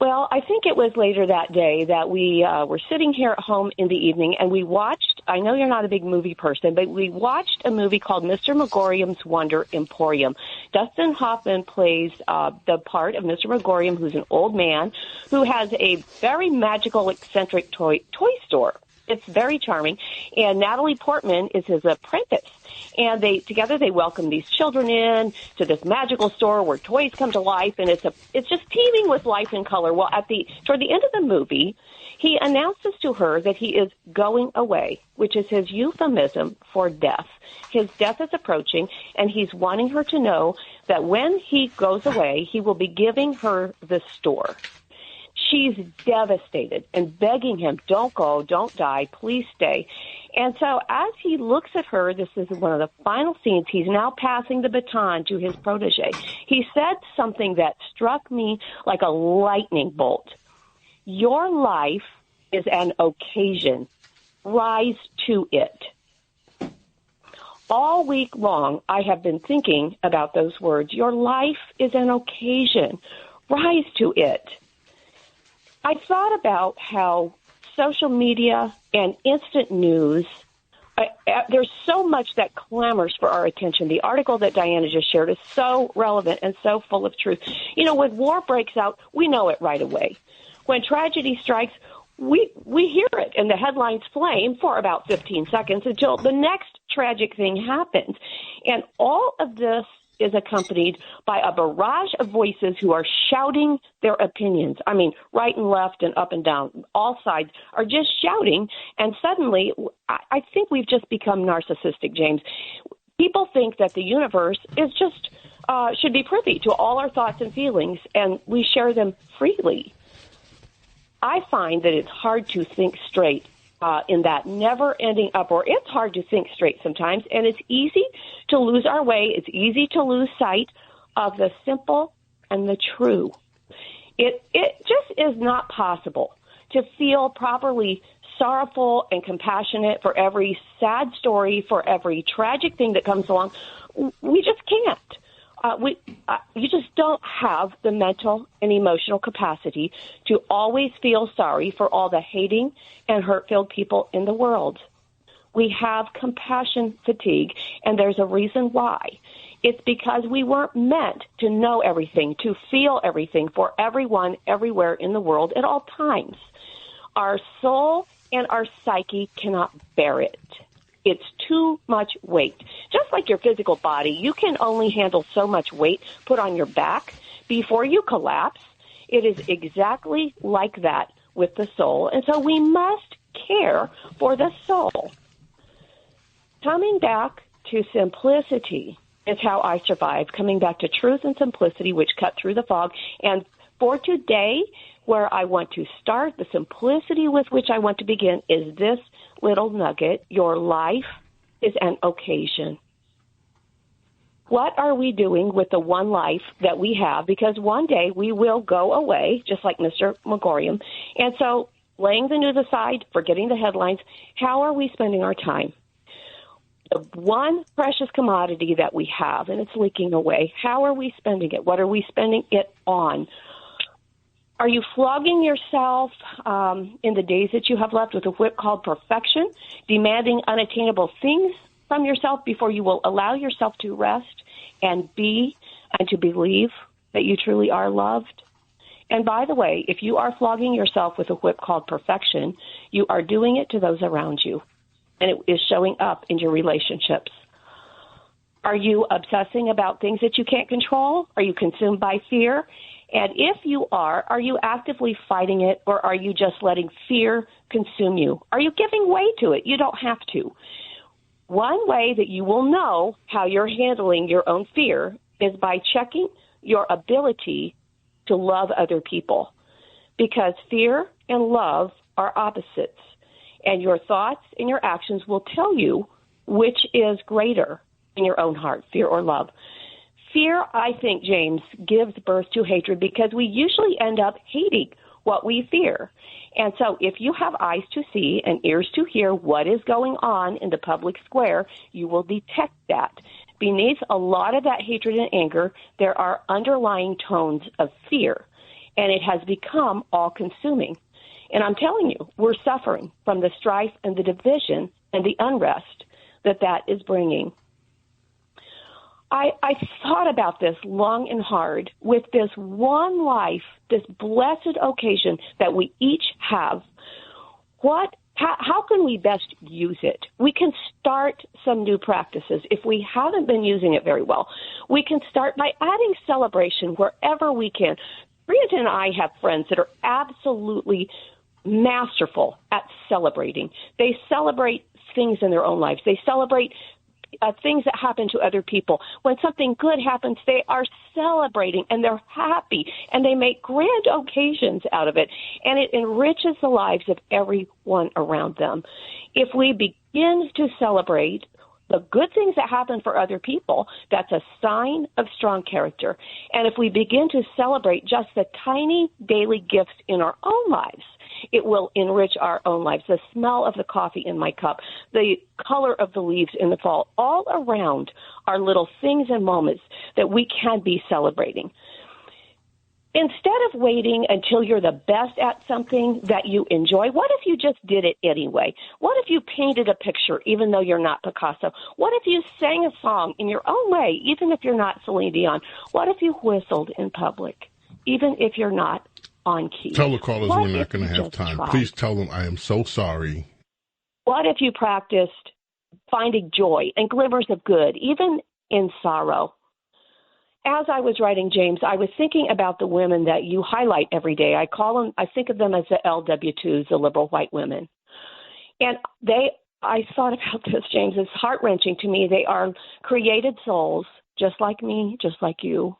Well, I think it was later that day that we were sitting here at home in the evening and we watched, I know you're not a big movie person, but we watched a movie called Mr. Megorium's Wonder Emporium. Dustin Hoffman plays the part of Mr. Megorium, who's an old man who has a very magical, eccentric toy store. It's very charming. And Natalie Portman is his apprentice. And together they welcome these children in to this magical store where toys come to life, and it's just teeming with life and color. Well, toward the end of the movie, he announces to her that he is going away, which is his euphemism for death. His death is approaching, and he's wanting her to know that when he goes away, he will be giving her the store. She's devastated and begging him, don't go, don't die, please stay. And so as he looks at her, this is one of the final scenes, he's now passing the baton to his protege. He said something that struck me like a lightning bolt. Your life is an occasion. Rise to it. All week long, I have been thinking about those words. Your life is an occasion. Rise to it. I thought about how social media and instant news, there's so much that clamors for our attention. The article that Diana just shared is so relevant and so full of truth. You know, when war breaks out, we know it right away. When tragedy strikes, we hear it, and the headlines flame for about 15 seconds until the next tragic thing happens. And all of this is accompanied by a barrage of voices who are shouting their opinions. I mean, right and left and up and down, all sides are just shouting. And suddenly, I think we've just become narcissistic, James. People think that the universe is just should be privy to all our thoughts and feelings, and we share them freely. I find that it's hard to think straight in that never-ending uproar. It's hard to think straight sometimes, and it's easy to lose our way. It's easy to lose sight of the simple and the true. It just is not possible to feel properly sorrowful and compassionate for every sad story, for every tragic thing that comes along. We just can't. You just don't have the mental and emotional capacity to always feel sorry for all the hating and hurt-filled people in the world. We have compassion fatigue, and there's a reason why. It's because we weren't meant to know everything, to feel everything for everyone, everywhere in the world at all times. Our soul and our psyche cannot bear it. It's too much weight. Just like your physical body, you can only handle so much weight put on your back before you collapse. It is exactly like that with the soul. And so we must care for the soul. Coming back to simplicity is how I survived. Coming back to truth and simplicity, which cut through the fog. And for today, where I want to start, the simplicity with which I want to begin is this little nugget. Your life is an occasion. What are we doing with the one life that we have? Because one day we will go away, just like Mr. Megorium. And so laying the news aside, forgetting the headlines, how are we spending our time? The one precious commodity that we have, and it's leaking away, how are we spending it? What are we spending it on? Are you flogging yourself in the days that you have left with a whip called perfection, demanding unattainable things from yourself before you will allow yourself to rest and be and to believe that you truly are loved? And by the way, if you are flogging yourself with a whip called perfection, you are doing it to those around you, and it is showing up in your relationships. Are you obsessing about things that you can't control? Are you consumed by fear? And if you are you actively fighting it, or are you just letting fear consume you? Are you giving way to it? You don't have to. One way that you will know how you're handling your own fear is by checking your ability to love other people, because fear and love are opposites, and your thoughts and your actions will tell you which is greater in your own heart, fear or love. Fear, I think, James, gives birth to hatred because we usually end up hating what we fear. And so if you have eyes to see and ears to hear what is going on in the public square, you will detect that. Beneath a lot of that hatred and anger, there are underlying tones of fear, and it has become all-consuming. And I'm telling you, we're suffering from the strife and the division and the unrest that is bringing. I thought about this long and hard. With this one life, this blessed occasion that we each have, how can we best use it? We can start some new practices. If we haven't been using it very well, we can start by adding celebration wherever we can. Rita and I have friends that are absolutely masterful at celebrating. They celebrate things in their own lives. They celebrate things that happen to other people. When something good happens, they are celebrating and they're happy and they make grand occasions out of it, and it enriches the lives of everyone around them. If we begin to celebrate the good things that happen for other people, that's a sign of strong character. And if we begin to celebrate just the tiny daily gifts in our own lives, it will enrich our own lives. The smell of the coffee in my cup, the color of the leaves in the fall, all around are little things and moments that we can be celebrating. Instead of waiting until you're the best at something that you enjoy, what if you just did it anyway? What if you painted a picture even though you're not Picasso? What if you sang a song in your own way, even if you're not Celine Dion? What if you whistled in public, even if you're not on key? Tell the callers we're not going to have time. Please tell them I am so sorry. What if you practiced finding joy and glimmers of good, even in sorrow? As I was writing, James, I was thinking about the women that you highlight every day. I think of them as the LW2s, the liberal white women. And I thought about this, James. It's heart-wrenching to me. They are created souls, just like me, just like you.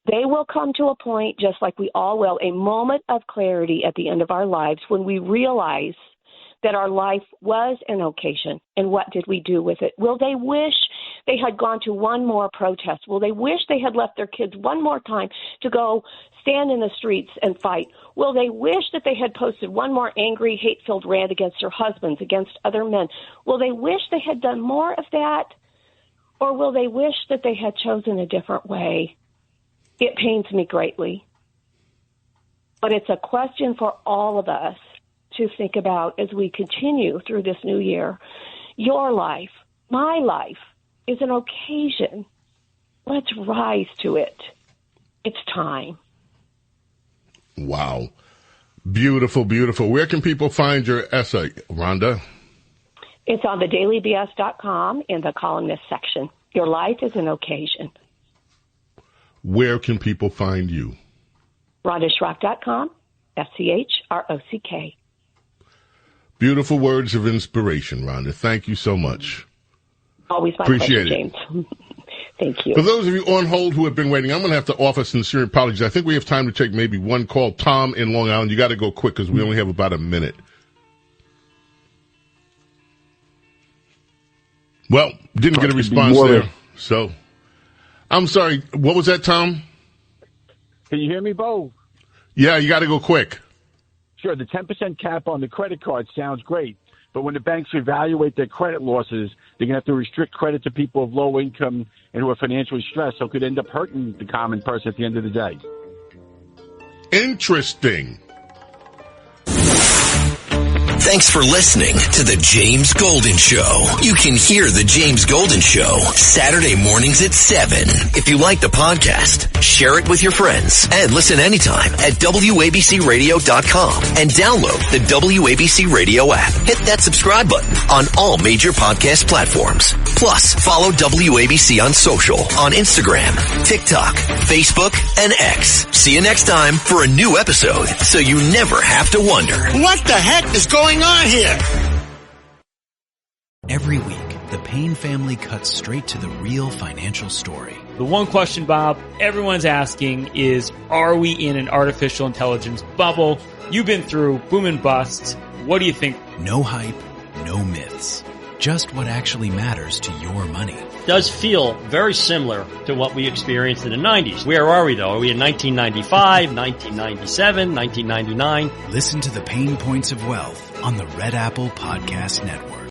They will come to a point, just like we all will, a moment of clarity at the end of our lives when we realize that our life was an occasion, and what did we do with it? Will they wish they had gone to one more protest? Will they wish they had left their kids one more time to go stand in the streets and fight? Will they wish that they had posted one more angry, hate-filled rant against their husbands, against other men? Will they wish they had done more of that? Or will they wish that they had chosen a different way? It pains me greatly. But it's a question for all of us to think about as we continue through this new year. Your life, my life, is an occasion. Let's rise to it. It's time. Wow. Beautiful, beautiful. Where can people find your essay, Rhonda? It's on thedailybs.com in the columnist section. Your life is an occasion. Where can people find you? RhondaSchrock.com, SCHROCK. Beautiful words of inspiration, Rhonda. Thank you so much. Always my Appreciate pleasure, James. Thank you. For those of you on hold who have been waiting, I'm going to have to offer sincere apologies. I think we have time to take maybe one call. Tom in Long Island, you got to go quick because we only have about a minute. Well, didn't get a response there. So, I'm sorry. What was that, Tom? Can you hear me, Bo? Yeah, you got to go quick. Sure. The 10% cap on the credit card sounds great. But when the banks evaluate their credit losses, they're going to have to restrict credit to people of low income and who are financially stressed, so it could end up hurting the common person at the end of the day. Interesting. Thanks for listening to The James Golden Show. You can hear The James Golden Show Saturday mornings at 7. If you like the podcast, share it with your friends and listen anytime at WABCRadio.com and download the WABC Radio app. Hit that subscribe button on all major podcast platforms. Plus, follow WABC on social on Instagram, TikTok, Facebook, and X. See you next time for a new episode so you never have to wonder, what the heck is going on here? Every week, the Payne family cuts straight to the real financial story. The one question, Bob, everyone's asking is, are we in an artificial intelligence bubble? You've been through boom and bust. What do you think? No hype, no myths. Just what actually matters to your money. Does feel very similar to what we experienced in the 90s. Where are we, though? Are we in 1995, 1997, 1999? Listen to the Pain Points of Wealth on the Red Apple Podcast Network.